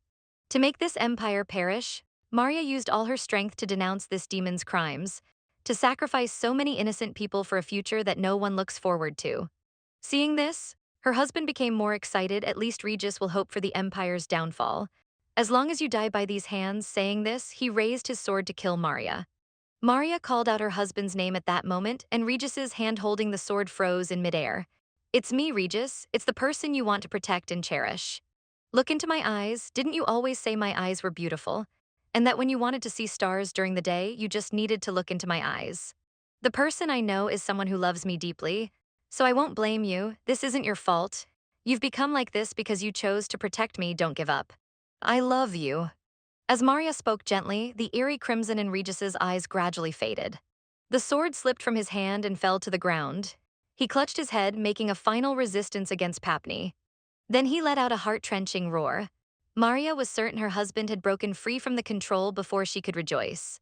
To make this empire perish, Maria used all her strength to denounce this demon's crimes, to sacrifice so many innocent people for a future that no one looks forward to. Seeing this, her husband became more excited. At least Regis will hope for the empire's downfall. As long as you die by these hands. Saying this, he raised his sword to kill Maria. Maria called out her husband's name at that moment, and Regis's hand holding the sword froze in midair. It's me, Regis. It's the person you want to protect and cherish. Look into my eyes. Didn't you always say my eyes were beautiful? And that when you wanted to see stars during the day, you just needed to look into my eyes. The person I know is someone who loves me deeply, so I won't blame you. This isn't your fault. You've become like this because you chose to protect me. Don't give up. I love you. As Maria spoke gently, the eerie crimson in Regis's eyes gradually faded. The sword slipped from his hand and fell to the ground. He clutched his head, making a final resistance against Papni. Then he let out a heart-wrenching roar. Maria was certain her husband had broken free from the control before she could rejoice.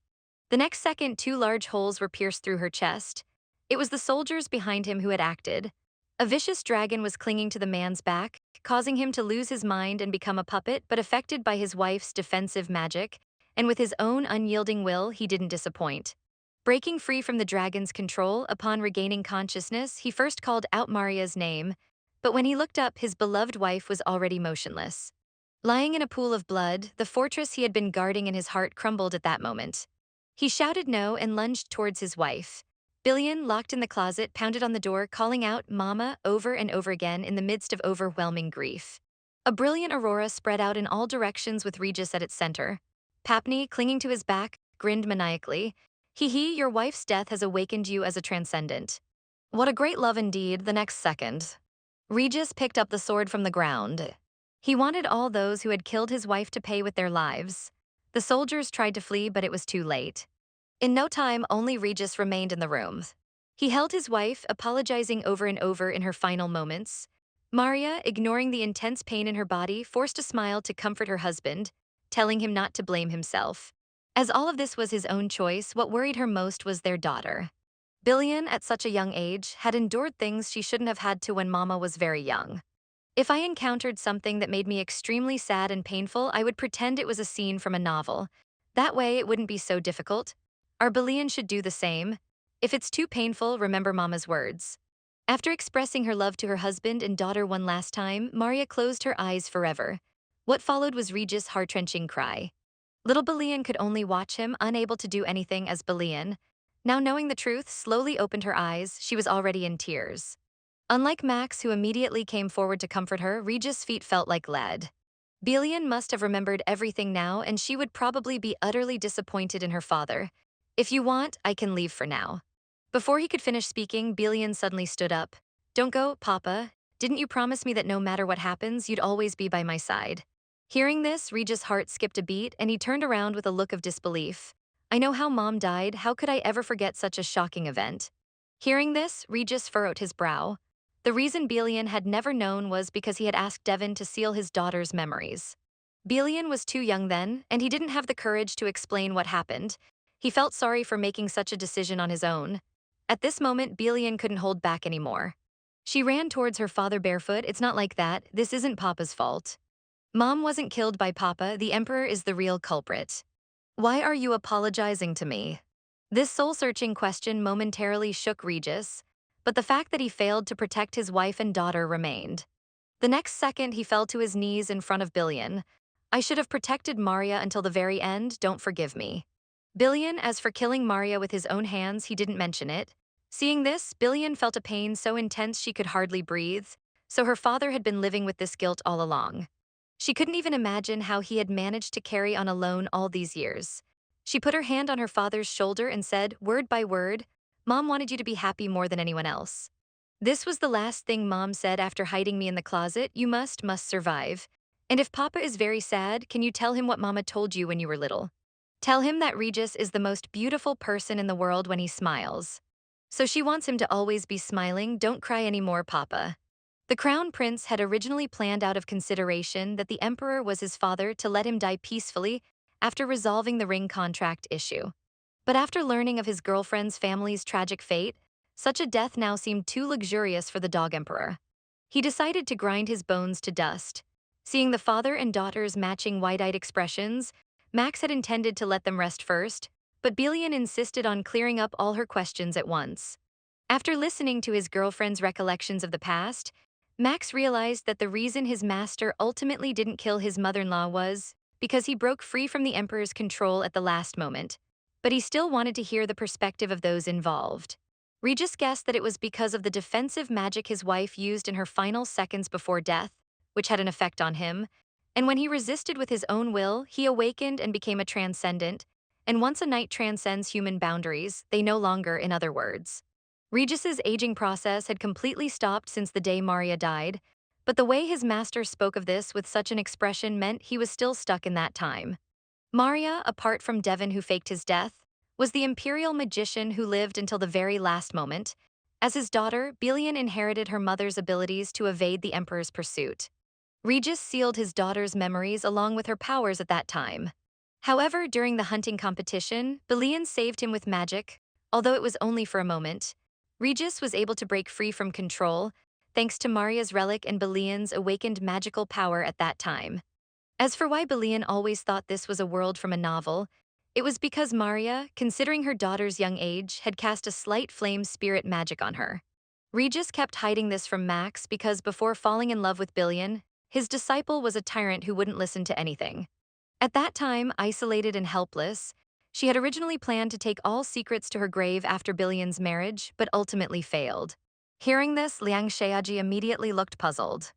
The next second, two large holes were pierced through her chest. It was the soldiers behind him who had acted. A vicious dragon was clinging to the man's back, causing him to lose his mind and become a puppet, but affected by his wife's defensive magic, and with his own unyielding will, he didn't disappoint. Breaking free from the dragon's control, upon regaining consciousness, he first called out Maria's name, but when he looked up, his beloved wife was already motionless. Lying in a pool of blood, the fortress he had been guarding in his heart crumbled at that moment. He shouted no and lunged towards his wife. Villain, locked in the closet, pounded on the door, calling out "Mama" over and over again in the midst of overwhelming grief. A brilliant aurora spread out in all directions with Regis at its center. Papni, clinging to his back, grinned maniacally. Hee, your wife's death has awakened you as a transcendent. What a great love indeed. The next second, Regis picked up the sword from the ground. He wanted all those who had killed his wife to pay with their lives. The soldiers tried to flee, but it was too late. In no time, only Regis remained in the room. He held his wife, apologizing over and over in her final moments. Maria, ignoring the intense pain in her body, forced a smile to comfort her husband, telling him not to blame himself. As all of this was his own choice, what worried her most was their daughter. Villain, at such a young age, had endured things she shouldn't have had to when Mama was very young. If I encountered something that made me extremely sad and painful, I would pretend it was a scene from a novel. That way, it wouldn't be so difficult. Our Villain should do the same. If it's too painful, remember Mama's words. After expressing her love to her husband and daughter one last time, Maria closed her eyes forever. What followed was Regis' heart-wrenching cry. Little Belian could only watch him, unable to do anything as Belian. Now knowing the truth, slowly opened her eyes, she was already in tears. Unlike Max, who immediately came forward to comfort her, Regis' feet felt like lead. Belian must have remembered everything now, and she would probably be utterly disappointed in her father. If you want, I can leave for now. Before he could finish speaking, Belian suddenly stood up. Don't go, Papa. Didn't you promise me that no matter what happens, you'd always be by my side? Hearing this, Regis' heart skipped a beat, and he turned around with a look of disbelief. I know how Mom died, how could I ever forget such a shocking event? Hearing this, Regis furrowed his brow. The reason Belian had never known was because he had asked Devon to seal his daughter's memories. Belian was too young then, and he didn't have the courage to explain what happened. He felt sorry for making such a decision on his own. At this moment, Belian couldn't hold back anymore. She ran towards her father barefoot. It's not like that. This isn't Papa's fault. Mom wasn't killed by Papa. The Emperor is the real culprit. Why are you apologizing to me? This soul-searching question momentarily shook Regis, but the fact that he failed to protect his wife and daughter remained. The next second, he fell to his knees in front of Belian. I should have protected Maria until the very end, don't forgive me. Belian, as for killing Maria with his own hands, he didn't mention it. Seeing this, Belian felt a pain so intense she could hardly breathe, so her father had been living with this guilt all along. She couldn't even imagine how he had managed to carry on alone all these years. She put her hand on her father's shoulder and said, word by word, Mom wanted you to be happy more than anyone else. This was the last thing Mom said after hiding me in the closet. You must survive. And if Papa is very sad, can you tell him what Mama told you when you were little? Tell him that Regis is the most beautiful person in the world when he smiles. So she wants him to always be smiling. Don't cry anymore, Papa. The Crown Prince had originally planned out of consideration that the Emperor was his father to let him die peacefully after resolving the ring contract issue. But after learning of his girlfriend's family's tragic fate, such a death now seemed too luxurious for the Dog Emperor. He decided to grind his bones to dust. Seeing the father and daughter's matching wide-eyed expressions, Max had intended to let them rest first, but Belian insisted on clearing up all her questions at once. After listening to his girlfriend's recollections of the past, Max realized that the reason his master ultimately didn't kill his mother-in-law was because he broke free from the Emperor's control at the last moment. But he still wanted to hear the perspective of those involved. Regis guessed that it was because of the defensive magic his wife used in her final seconds before death, which had an effect on him, and when he resisted with his own will, he awakened and became a transcendent, and once a knight transcends human boundaries, they no longer, in other words. Regis's aging process had completely stopped since the day Maria died, but the way his master spoke of this with such an expression meant he was still stuck in that time. Maria, apart from Devon who faked his death, was the imperial magician who lived until the very last moment. As his daughter, Belian inherited her mother's abilities to evade the Emperor's pursuit. Regis sealed his daughter's memories along with her powers at that time. However, during the hunting competition, Belian saved him with magic, although it was only for a moment. Regis was able to break free from control, thanks to Maria's relic and Belian's awakened magical power at that time. As for why Belian always thought this was a world from a novel, it was because Maria, considering her daughter's young age, had cast a slight flame spirit magic on her. Regis kept hiding this from Max because before falling in love with Belian, his disciple was a tyrant who wouldn't listen to anything. At that time, isolated and helpless, she had originally planned to take all secrets to her grave after Belian's marriage, but ultimately failed. Hearing this, Liang Xiaoji immediately looked puzzled.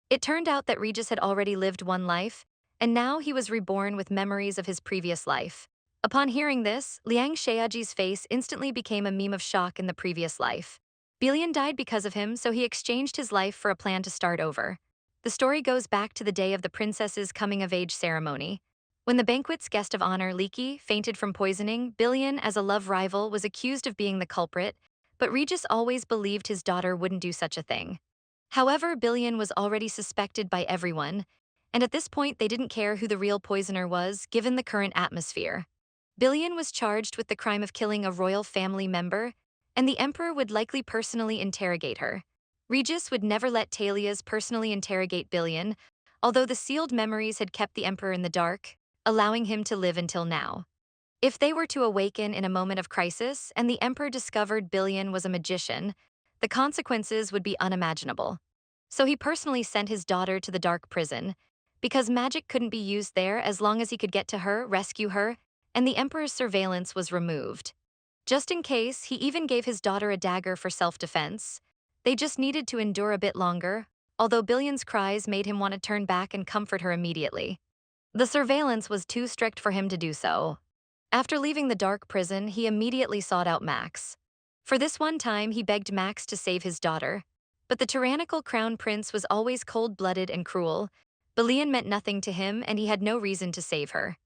It turned out that Regis had already lived one life, and now he was reborn with memories of his previous life. Upon hearing this, Liang Xiaoji's face instantly became a meme of shock in the previous life. Belian died because of him, so he exchanged his life for a plan to start over. The story goes back to the day of the princess's coming-of-age ceremony. When the banquet's guest of honor, Leaky, fainted from poisoning, Belian, as a love rival, was accused of being the culprit, but Regis always believed his daughter wouldn't do such a thing. However, Belian was already suspected by everyone, and at this point they didn't care who the real poisoner was, given the current atmosphere. Belian was charged with the crime of killing a royal family member, and the Emperor would likely personally interrogate her. Regis would never let Talias personally interrogate Belian, although the sealed memories had kept the Emperor in the dark, allowing him to live until now. If they were to awaken in a moment of crisis and the emperor discovered Billion was a magician, the consequences would be unimaginable. So he personally sent his daughter to the dark prison, because magic couldn't be used there as long as he could get to her, rescue her, and the emperor's surveillance was removed. Just in case, he even gave his daughter a dagger for self-defense. They just needed to endure a bit longer, although Billion's cries made him want to turn back and comfort her immediately. The surveillance was too strict for him to do so. After leaving the dark prison, he immediately sought out Max. For this one time, he begged Max to save his daughter. But the tyrannical crown prince was always cold-blooded and cruel. Billion meant nothing to him, and he had no reason to save her.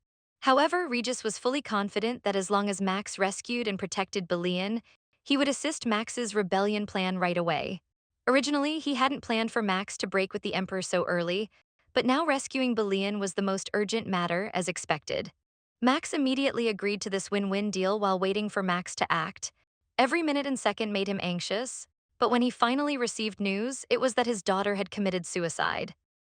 However, Regis was fully confident that as long as Max rescued and protected Billion, he would assist Max's rebellion plan right away. Originally, he hadn't planned for Max to break with the Emperor so early, but now rescuing Billion was the most urgent matter, as expected. Max immediately agreed to this win-win deal while waiting for Max to act. Every minute and second made him anxious, but when he finally received news, it was that his daughter had committed suicide.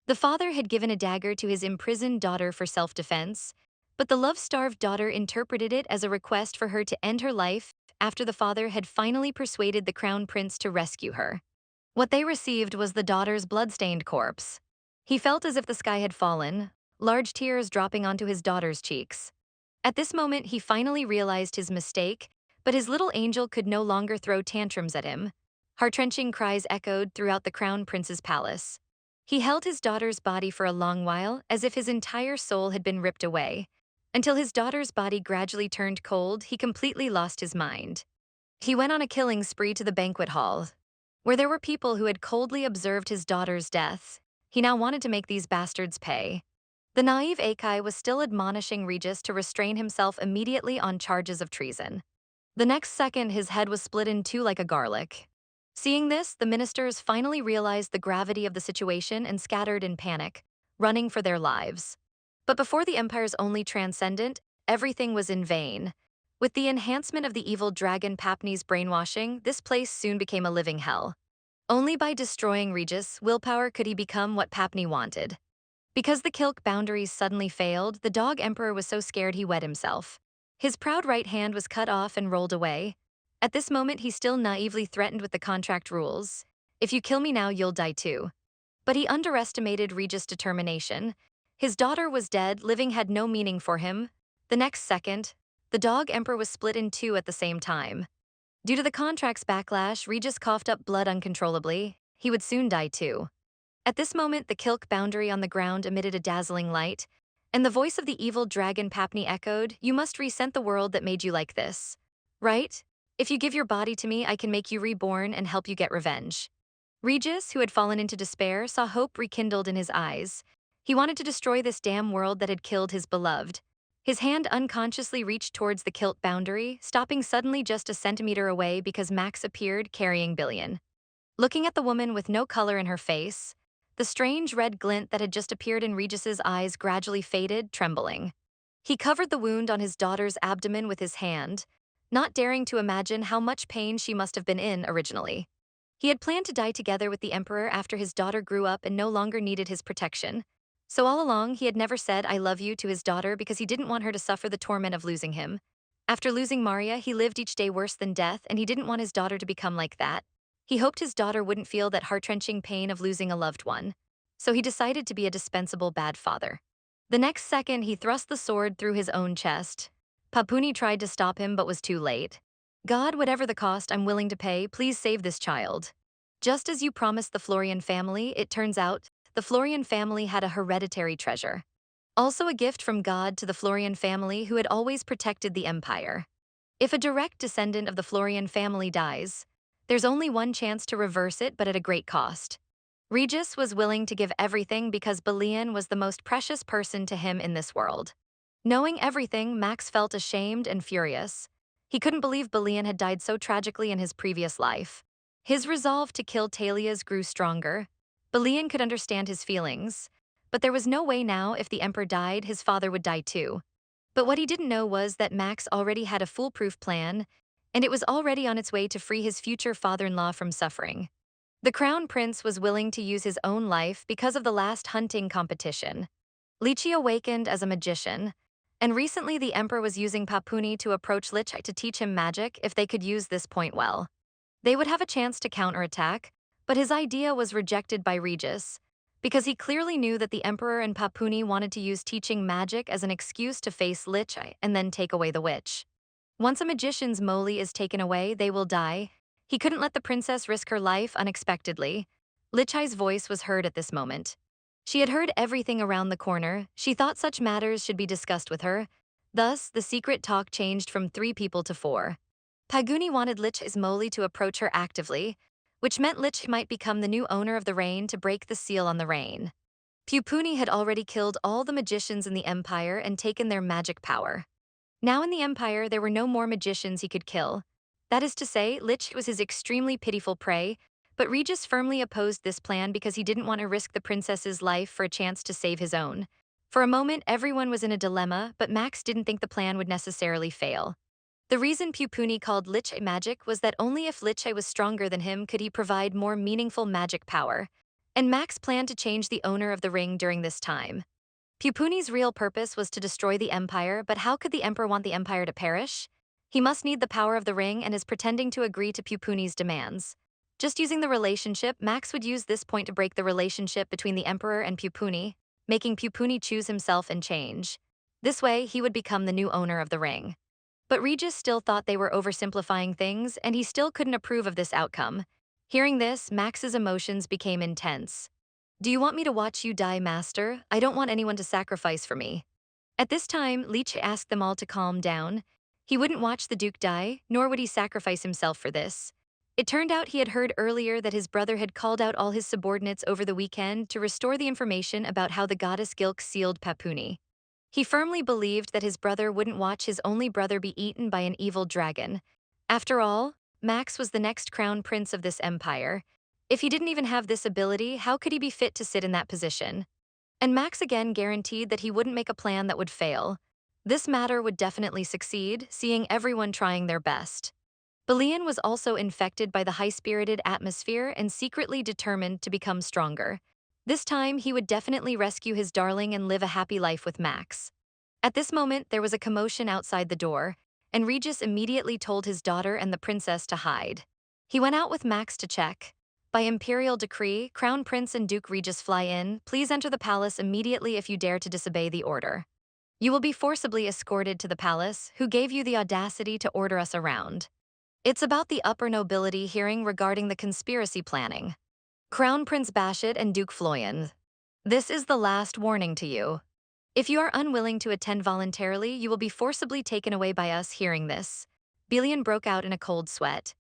The father had given a dagger to his imprisoned daughter for self-defense, but the love-starved daughter interpreted it as a request for her to end her life after the father had finally persuaded the crown prince to rescue her. What they received was the daughter's blood-stained corpse. He felt as if the sky had fallen, large tears dropping onto his daughter's cheeks. At this moment, he finally realized his mistake, but his little angel could no longer throw tantrums at him. Heart-wrenching cries echoed throughout the crown prince's palace. He held his daughter's body for a long while, as if his entire soul had been ripped away. Until his daughter's body gradually turned cold, he completely lost his mind. He went on a killing spree to the banquet hall, where there were people who had coldly observed his daughter's death. He now wanted to make these bastards pay. The naive Akai was still admonishing Regis to restrain himself immediately on charges of treason. The next second, his head was split in two like a garlic. Seeing this, the ministers finally realized the gravity of the situation and scattered in panic, running for their lives. But before the Empire's only transcendent, everything was in vain. With the enhancement of the evil dragon Papni's brainwashing, this place soon became a living hell. Only by destroying Regis' willpower could he become what Papni wanted. Because the Kilk boundaries suddenly failed, the dog emperor was so scared he wet himself. His proud right hand was cut off and rolled away. At this moment, he still naively threatened with the contract rules. If you kill me now, you'll die too. But he underestimated Regis' determination. His daughter was dead, living had no meaning for him. The next second, the dog emperor was split in two at the same time. Due to the contract's backlash, Regis coughed up blood uncontrollably. He would soon die too. At this moment, the Kilk boundary on the ground emitted a dazzling light, and the voice of the evil dragon Papni echoed, "You must resent the world that made you like this. Right? If you give your body to me, I can make you reborn and help you get revenge." Regis, who had fallen into despair, saw hope rekindled in his eyes. He wanted to destroy this damn world that had killed his beloved. His hand unconsciously reached towards the Kilk boundary, stopping suddenly just a centimeter away because Max appeared carrying Billion. Looking at the woman with no color in her face, the strange red glint that had just appeared in Regis's eyes gradually faded, trembling. He covered the wound on his daughter's abdomen with his hand, not daring to imagine how much pain she must have been in originally. He had planned to die together with the Emperor after his daughter grew up and no longer needed his protection. So all along, he had never said "I love you" to his daughter because he didn't want her to suffer the torment of losing him. After losing Maria, he lived each day worse than death, and he didn't want his daughter to become like that. He hoped his daughter wouldn't feel that heart-wrenching pain of losing a loved one. So he decided to be a dispensable bad father. The next second, he thrust the sword through his own chest. Papuni tried to stop him but was too late. "God, whatever the cost, I'm willing to pay, please save this child." Just as you promised the Florian family, it turns out, the Florian family had a hereditary treasure. Also a gift from God to the Florian family who had always protected the empire. If a direct descendant of the Florian family dies, there's only one chance to reverse it, but at a great cost. Regis was willing to give everything because Billion was the most precious person to him in this world. Knowing everything, Max felt ashamed and furious. He couldn't believe Billion had died so tragically in his previous life. His resolve to kill Talia's grew stronger. Billion could understand his feelings, but there was no way now if the Emperor died, his father would die too. But what he didn't know was that Max already had a foolproof plan, and it was already on its way to free his future father-in-law from suffering. The Crown Prince was willing to use his own life because of the last hunting competition. Lychee awakened as a magician, and recently the emperor was using Papuni to approach Lich to teach him magic if they could use this point well. They would have a chance to counterattack, but his idea was rejected by Regis, because he clearly knew that the emperor and Papuni wanted to use teaching magic as an excuse to face Lich and then take away the witch. Once a magician's moly is taken away, they will die. He couldn't let the princess risk her life unexpectedly. Lichai's voice was heard at this moment. She had heard everything around the corner. She thought such matters should be discussed with her. Thus, the secret talk changed from 3 people to 4. Paguni wanted Lich Ismoli to approach her actively, which meant Lich might become the new owner of the reign to break the seal on the reign. Pupuni had already killed all the magicians in the empire and taken their magic power. Now in the empire, there were no more magicians he could kill. That is to say, Lich was his extremely pitiful prey, but Regis firmly opposed this plan because he didn't want to risk the princess's life for a chance to save his own. For a moment, everyone was in a dilemma, but Max didn't think the plan would necessarily fail. The reason Pupuni called Lich magic was that only if Lich was stronger than him could he provide more meaningful magic power, and Max planned to change the owner of the ring during this time. Pupuni's real purpose was to destroy the empire, but how could the emperor want the empire to perish? He must need the power of the ring and is pretending to agree to Pupuni's demands. Just using the relationship, Max would use this point to break the relationship between the emperor and Pupuni, making Pupuni choose himself and change. This way, he would become the new owner of the ring. But Regis still thought they were oversimplifying things, and he still couldn't approve of this outcome. Hearing this, Max's emotions became intense. Do you want me to watch you die, master? I don't want anyone to sacrifice for me. At this time, Leech asked them all to calm down. He wouldn't watch the Duke die, nor would he sacrifice himself for this. It turned out he had heard earlier that his brother had called out all his subordinates over the weekend to restore the information about how the goddess Gilk sealed Papuni. He firmly believed that his brother wouldn't watch his only brother be eaten by an evil dragon. After all, Max was the next crown prince of this empire. If he didn't even have this ability, how could he be fit to sit in that position? And Max again guaranteed that he wouldn't make a plan that would fail. This matter would definitely succeed, seeing everyone trying their best. Villainess was also infected by the high-spirited atmosphere and secretly determined to become stronger. This time, he would definitely rescue his darling and live a happy life with Max. At this moment, there was a commotion outside the door, and Regis immediately told his daughter and the princess to hide. He went out with Max to check. By imperial decree, Crown Prince and Duke Regis fly in. Please enter the palace immediately if you dare to disobey the order. You will be forcibly escorted to the palace. Who gave you the audacity to order us around? It's about the upper nobility hearing regarding the conspiracy planning. Crown Prince Bashit and Duke Floyan. This is the last warning to you. If you are unwilling to attend voluntarily, you will be forcibly taken away by us. Hearing this, Juvelian broke out in a cold sweat.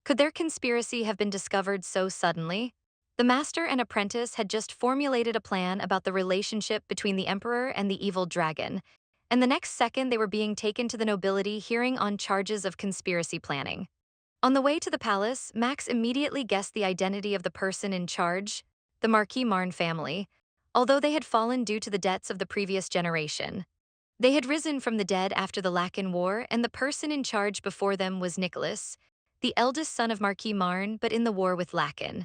Could their conspiracy have been discovered so suddenly? The master and apprentice had just formulated a plan about the relationship between the emperor and the evil dragon, and the next second they were being taken to the nobility hearing on charges of conspiracy planning. On the way to the palace, Max immediately guessed the identity of the person in charge, the Marquis Marne family, although they had fallen due to the debts of the previous generation. They had risen from the dead after the Lacan War, and the person in charge before them was Nicholas, the eldest son of Marquis Marne, but in the war with Lacan.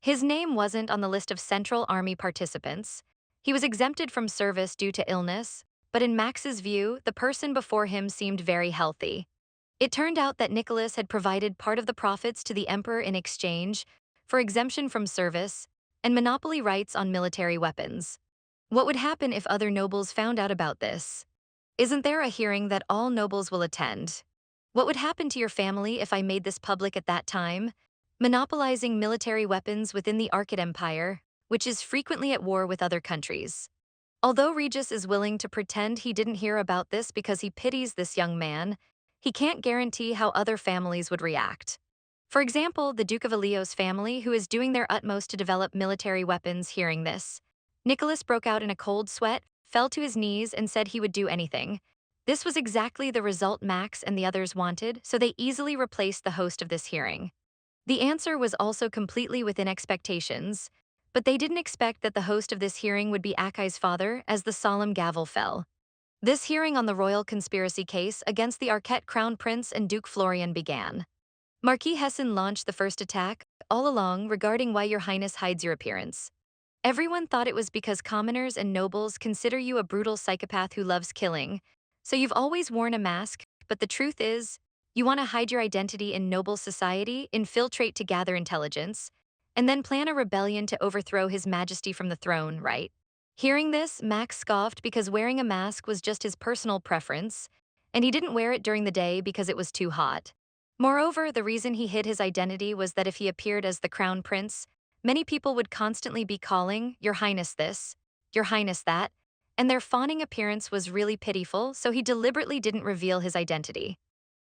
His name wasn't on the list of Central Army participants. He was exempted from service due to illness, but in Max's view, the person before him seemed very healthy. It turned out that Nicholas had provided part of the profits to the emperor in exchange for exemption from service and monopoly rights on military weapons. What would happen if other nobles found out about this? Isn't there a hearing that all nobles will attend? What would happen to your family if I made this public at that time? Monopolizing military weapons within the Arcad Empire, which is frequently at war with other countries. Although Regis is willing to pretend he didn't hear about this because he pities this young man, he can't guarantee how other families would react. For example, the Duke of Elio's family, who is doing their utmost to develop military weapons. Hearing this, Nicholas broke out in a cold sweat, fell to his knees, and said he would do anything. This was exactly the result Max and the others wanted, so they easily replaced the host of this hearing. The answer was also completely within expectations, but they didn't expect that the host of this hearing would be Akai's father as the solemn gavel fell. This hearing on the royal conspiracy case against the Arquette Crown Prince and Duke Florian began. Marquis Hessen launched the first attack, all along regarding why your highness hides your appearance. Everyone thought it was because commoners and nobles consider you a brutal psychopath who loves killing, So you've always worn a mask, but the truth is, you want to hide your identity in noble society, infiltrate to gather intelligence, and then plan a rebellion to overthrow His Majesty from the throne, right? Hearing this, Max scoffed because wearing a mask was just his personal preference, and he didn't wear it during the day because it was too hot. Moreover, the reason he hid his identity was that if he appeared as the crown prince, many people would constantly be calling, Your Highness this, Your Highness that, and their fawning appearance was really pitiful, so he deliberately didn't reveal his identity.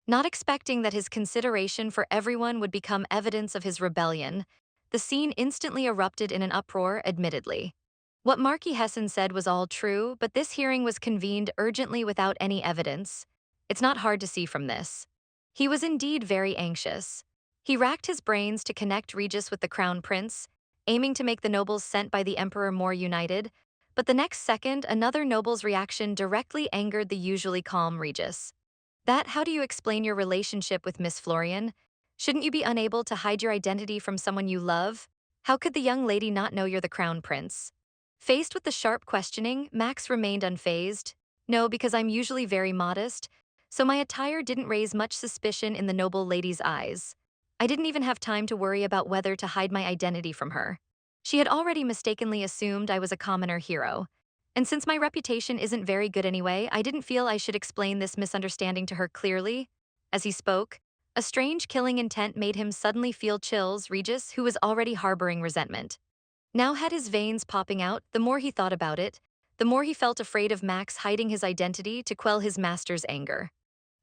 Not expecting that his consideration for everyone would become evidence of his rebellion, the scene instantly erupted in an uproar, admittedly. What Marquis Hessen said was all true, but this hearing was convened urgently without any evidence. It's not hard to see from this. He was indeed very anxious. He racked his brains to connect Regis with the crown prince, aiming to make the nobles sent by the emperor more united, but the next second, another noble's reaction directly angered the usually calm Regis. How do you explain your relationship with Miss Florian? Shouldn't you be unable to hide your identity from someone you love? How could the young lady not know you're the crown prince? Faced with the sharp questioning, Max remained unfazed. No, because I'm usually very modest, so my attire didn't raise much suspicion in the noble lady's eyes. I didn't even have time to worry about whether to hide my identity from her. She had already mistakenly assumed I was a commoner hero. And since my reputation isn't very good anyway, I didn't feel I should explain this misunderstanding to her clearly. As he spoke, a strange killing intent made him suddenly feel chills, Regis, who was already harboring resentment. Now had his veins popping out, the more he thought about it, the more he felt afraid of Max hiding his identity to quell his master's anger.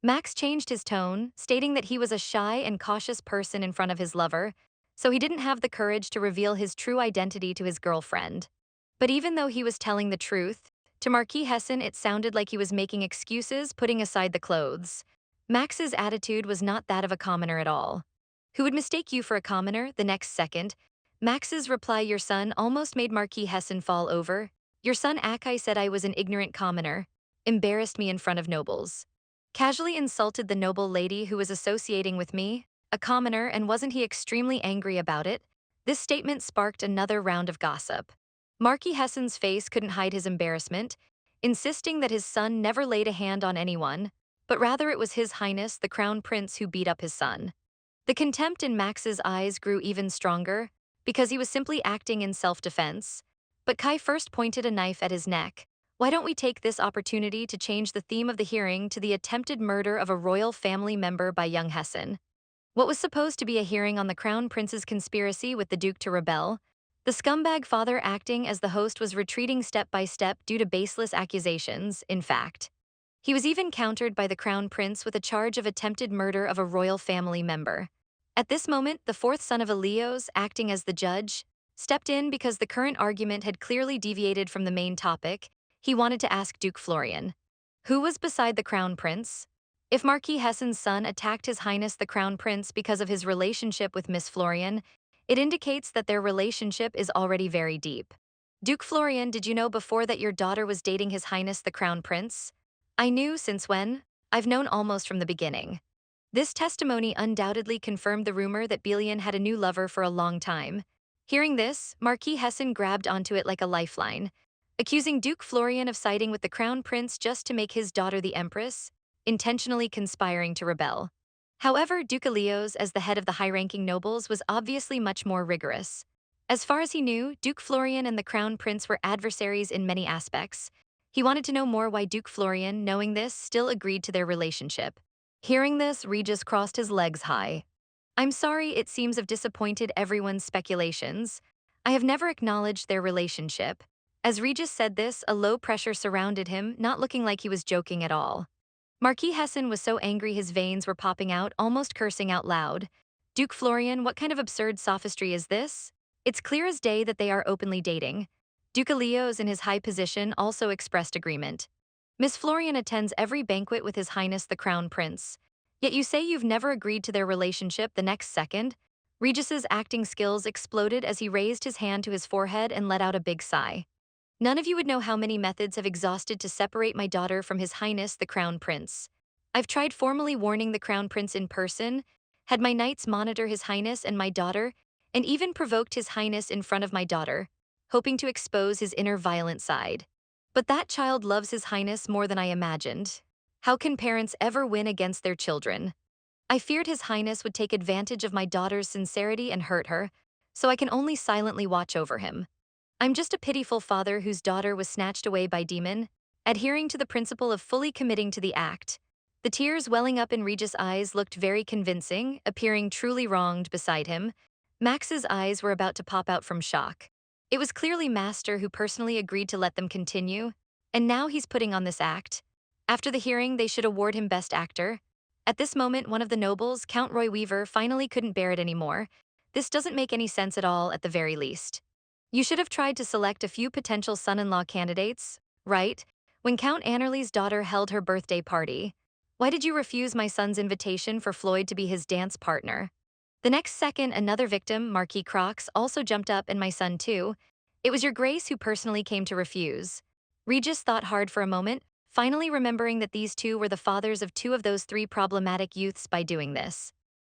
Max changed his tone, stating that he was a shy and cautious person in front of his lover, so he didn't have the courage to reveal his true identity to his girlfriend. But even though he was telling the truth, to Marquis Hessen it sounded like he was making excuses, putting aside the clothes. Max's attitude was not that of a commoner at all. Who would mistake you for a commoner the next second? Max's reply, Your son, almost made Marquis Hessen fall over. Your son Akai said I was an ignorant commoner, embarrassed me in front of nobles. Casually insulted the noble lady who was associating with me, a commoner, and wasn't he extremely angry about it? This statement sparked another round of gossip. Marquis Hessen's face couldn't hide his embarrassment, insisting that his son never laid a hand on anyone, but rather it was His Highness, the Crown Prince, who beat up his son. The contempt in Max's eyes grew even stronger, because he was simply acting in self-defense. But Kai first pointed a knife at his neck. Why don't we take this opportunity to change the theme of the hearing to the attempted murder of a royal family member by young Hessen? What was supposed to be a hearing on the Crown Prince's conspiracy with the Duke to rebel, the scumbag father acting as the host was retreating step by step due to baseless accusations, in fact. He was even countered by the Crown Prince with a charge of attempted murder of a royal family member. At this moment, the fourth son of Elios, acting as the judge, stepped in because the current argument had clearly deviated from the main topic. He wanted to ask Duke Florian, who was beside the Crown Prince? If Marquis Hessen's son attacked His Highness the Crown Prince because of his relationship with Miss Florian, it indicates that their relationship is already very deep. Duke Florian, did you know before that your daughter was dating His Highness the Crown Prince? I knew since when? I've known almost from the beginning. This testimony undoubtedly confirmed the rumor that Juvelian had a new lover for a long time. Hearing this, Marquis Hessen grabbed onto it like a lifeline, accusing Duke Florian of siding with the Crown Prince just to make his daughter the Empress, intentionally conspiring to rebel. However, Duke Elios, as the head of the high-ranking nobles, was obviously much more rigorous. As far as he knew, Duke Florian and the Crown Prince were adversaries in many aspects. He wanted to know more why Duke Florian, knowing this, still agreed to their relationship. Hearing this, Regis crossed his legs high. I'm sorry it seems I've disappointed everyone's speculations. I have never acknowledged their relationship. As Regis said this, a low pressure surrounded him, not looking like he was joking at all. Marquis Hessen was so angry his veins were popping out, almost cursing out loud. Duke Florian, what kind of absurd sophistry is this? It's clear as day that they are openly dating. Duke Elios, in his high position, also expressed agreement. Miss Florian attends every banquet with His Highness the Crown Prince. Yet you say you've never agreed to their relationship the next second? Regis's acting skills exploded as he raised his hand to his forehead and let out a big sigh. None of you would know how many methods have exhausted to separate my daughter from His Highness the Crown Prince. I've tried formally warning the Crown Prince in person, had my knights monitor His Highness and my daughter, and even provoked His Highness in front of my daughter, hoping to expose his inner violent side. But that child loves His Highness more than I imagined. How can parents ever win against their children? I feared His Highness would take advantage of my daughter's sincerity and hurt her, so I can only silently watch over him. I'm just a pitiful father whose daughter was snatched away by demon, adhering to the principle of fully committing to the act. The tears welling up in Regis' eyes looked very convincing, appearing truly wronged beside him. Max's eyes were about to pop out from shock. It was clearly Master who personally agreed to let them continue, and now he's putting on this act. After the hearing, they should award him Best Actor. At this moment, one of the nobles, Count Roy Weaver, finally couldn't bear it anymore. This doesn't make any sense at all, at the very least. You should have tried to select a few potential son-in-law candidates, right? When Count Annerly's daughter held her birthday party. Why did you refuse my son's invitation for Floyd to be his dance partner? The next second, another victim, Marquis Crocs, also jumped up, and my son too. It was your grace who personally came to refuse. Regis thought hard for a moment, finally remembering that these two were the fathers of two of those three problematic youths by doing this.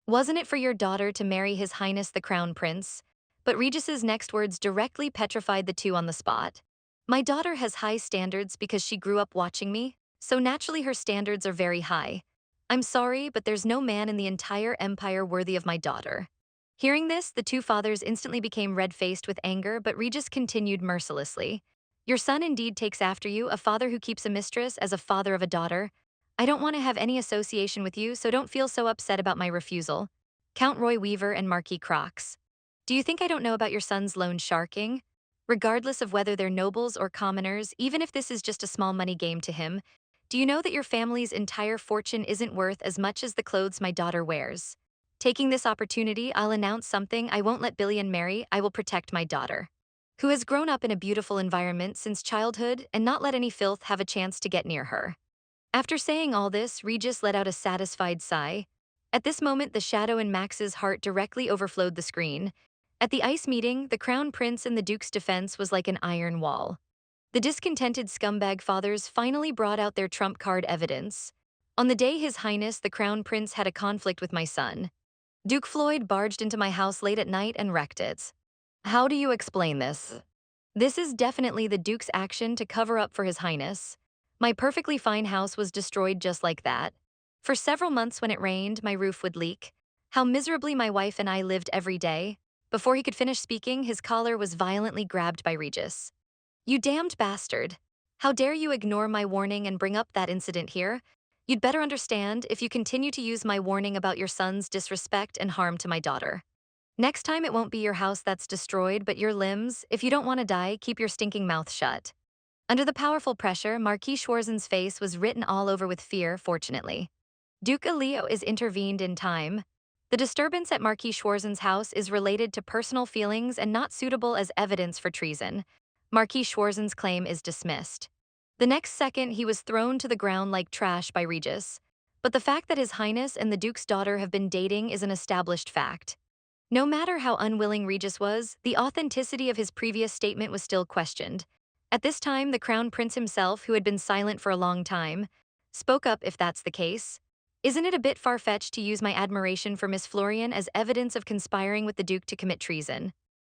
Wasn't it for your daughter to marry His Highness the Crown Prince? But Regis's next words directly petrified the two on the spot. My daughter has high standards because she grew up watching me, so naturally her standards are very high. I'm sorry, but there's no man in the entire empire worthy of my daughter. Hearing this, the two fathers instantly became red-faced with anger, but Regis continued mercilessly. Your son indeed takes after you, a father who keeps a mistress as a father of a daughter. I don't want to have any association with you, so don't feel so upset about my refusal. Count Roy Weaver and Marquis Crocs. Do you think I don't know about your son's loan sharking? Regardless of whether they're nobles or commoners, even if this is just a small money game to him, do you know that your family's entire fortune isn't worth as much as the clothes my daughter wears? Taking this opportunity, I'll announce something. I won't let Billion marry. I will protect my daughter, who has grown up in a beautiful environment since childhood, and not let any filth have a chance to get near her. After saying all this, Regis let out a satisfied sigh. At this moment, the shadow in Max's heart directly overflowed the screen. At the ice meeting, the Crown Prince and the Duke's defense was like an iron wall. The discontented scumbag fathers finally brought out their trump card evidence. On the day His Highness the Crown Prince had a conflict with my son, Duke Floyd barged into my house late at night and wrecked it. How do you explain this? This is definitely the Duke's action to cover up for His Highness. My perfectly fine house was destroyed just like that. For several months when it rained, my roof would leak. How miserably my wife and I lived every day. Before he could finish speaking, his collar was violently grabbed by Regis. You damned bastard. How dare you ignore my warning and bring up that incident here? You'd better understand if you continue to use my warning about your son's disrespect and harm to my daughter. Next time it won't be your house that's destroyed, but your limbs. If you don't want to die, keep your stinking mouth shut. Under the powerful pressure, Marquis Schwarzen's face was written all over with fear, fortunately. Duke Elio is intervened in time. The disturbance at Marquis Schwarzen's house is related to personal feelings and not suitable as evidence for treason. Marquis Schwarzen's claim is dismissed. The next second, he was thrown to the ground like trash by Regis. But the fact that His Highness and the Duke's daughter have been dating is an established fact. No matter how unwilling Regis was, the authenticity of his previous statement was still questioned. At this time, the Crown Prince himself, who had been silent for a long time, spoke up. If that's the case, isn't it a bit far-fetched to use my admiration for Miss Florian as evidence of conspiring with the Duke to commit treason?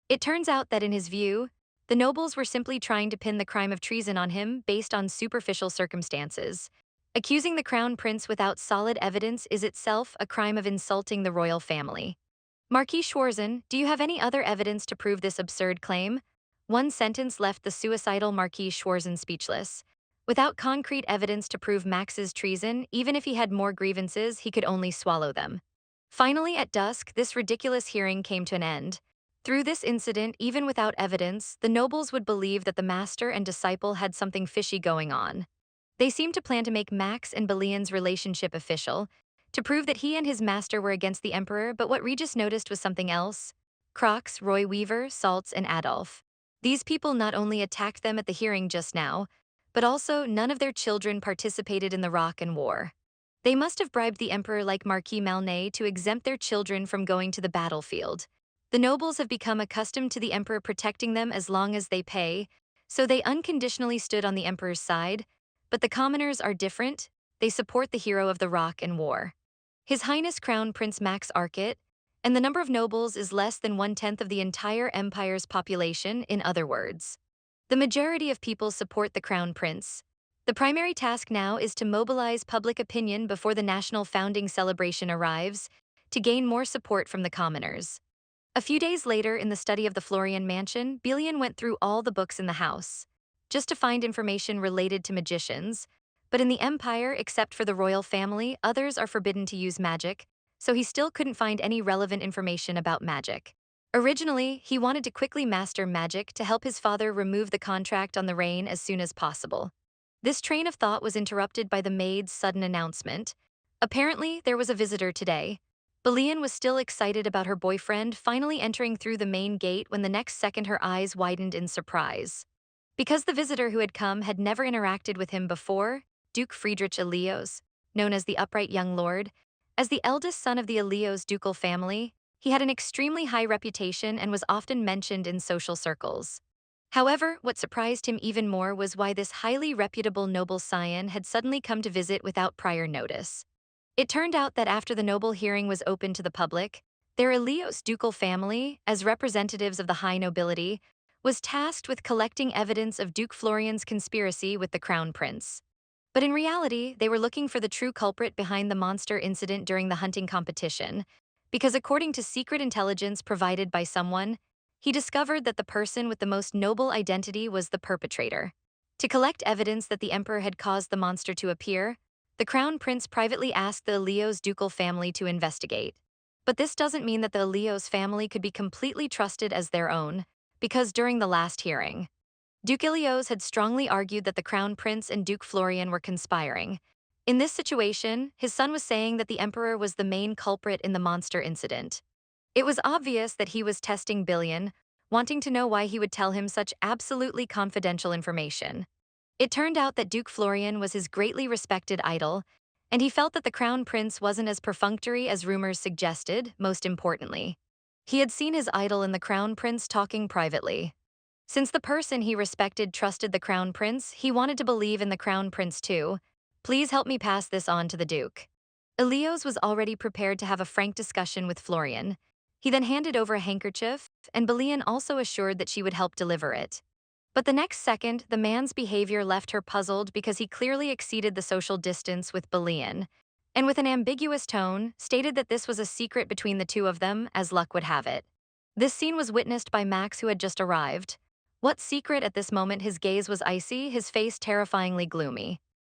It turns out that in his view, the nobles were simply trying to pin the crime of treason on him based on superficial circumstances. Accusing the Crown Prince without solid evidence is itself a crime of insulting the royal family. Marquis Schwarzen, do you have any other evidence to prove this absurd claim? One sentence left the suicidal Marquis Schwarzen speechless. Without concrete evidence to prove Max's treason, even if he had more grievances, he could only swallow them. Finally, at dusk, this ridiculous hearing came to an end. Through this incident, even without evidence, the nobles would believe that the master and disciple had something fishy going on. They seemed to plan to make Max and Belian's relationship official, to prove that he and his master were against the emperor, but what Regis noticed was something else. Crocs, Roy Weaver, Saltz, and Adolf. These people not only attacked them at the hearing just now, but also none of their children participated in the Rock and War. They must have bribed the emperor like Marquis Malnay to exempt their children from going to the battlefield. The nobles have become accustomed to the emperor protecting them as long as they pay, so they unconditionally stood on the emperor's side, but the commoners are different. They support the hero of the Rock and War, His Highness Crown Prince Max Arcot, and the number of nobles is less than 1/10 of the entire empire's population. In other words, the majority of people support the Crown Prince. The primary task now is to mobilize public opinion before the national founding celebration arrives to gain more support from the commoners. A few days later, in the study of the Florian mansion, Belian went through all the books in the house, just to find information related to magicians. But in the Empire, except for the royal family, others are forbidden to use magic, so he still couldn't find any relevant information about magic. Originally, he wanted to quickly master magic to help his father remove the contract on the reign as soon as possible. This train of thought was interrupted by the maid's sudden announcement. Apparently, there was a visitor today. Belian was still excited about her boyfriend finally entering through the main gate when the next second her eyes widened in surprise. Because the visitor who had come had never interacted with him before, Duke Friedrich Elios, known as the Upright Young Lord, as the eldest son of the Elios ducal family, he had an extremely high reputation and was often mentioned in social circles. However, what surprised him even more was why this highly reputable noble scion had suddenly come to visit without prior notice. It turned out that after the noble hearing was open to the public, their Elios ducal family, as representatives of the high nobility, was tasked with collecting evidence of Duke Florian's conspiracy with the crown prince. But in reality, they were looking for the true culprit behind the monster incident during the hunting competition, because according to secret intelligence provided by someone, he discovered that the person with the most noble identity was the perpetrator. To collect evidence that the emperor had caused the monster to appear, the crown prince privately asked the Elios ducal family to investigate. But this doesn't mean that the Elios family could be completely trusted as their own, because during the last hearing, Duke Elios had strongly argued that the crown prince and Duke Florian were conspiring. In this situation, his son was saying that the emperor was the main culprit in the monster incident. It was obvious that he was testing Billion, wanting to know why he would tell him such absolutely confidential information. It turned out that Duke Florian was his greatly respected idol, and he felt that the crown prince wasn't as perfunctory as rumors suggested, most importantly. He had seen his idol and the crown prince talking privately. Since the person he respected trusted the crown prince, he wanted to believe in the crown prince too. Please help me pass this on to the duke. Elios was already prepared to have a frank discussion with Florian. He then handed over a handkerchief, and Belian also assured that she would help deliver it. But the next second, the man's behavior left her puzzled because he clearly exceeded the social distance with Belian, and with an ambiguous tone, stated that this was a secret between the two of them, as luck would have it. This scene was witnessed by Max, who had just arrived. What secret? At this moment his gaze was icy, his face terrifyingly gloomy.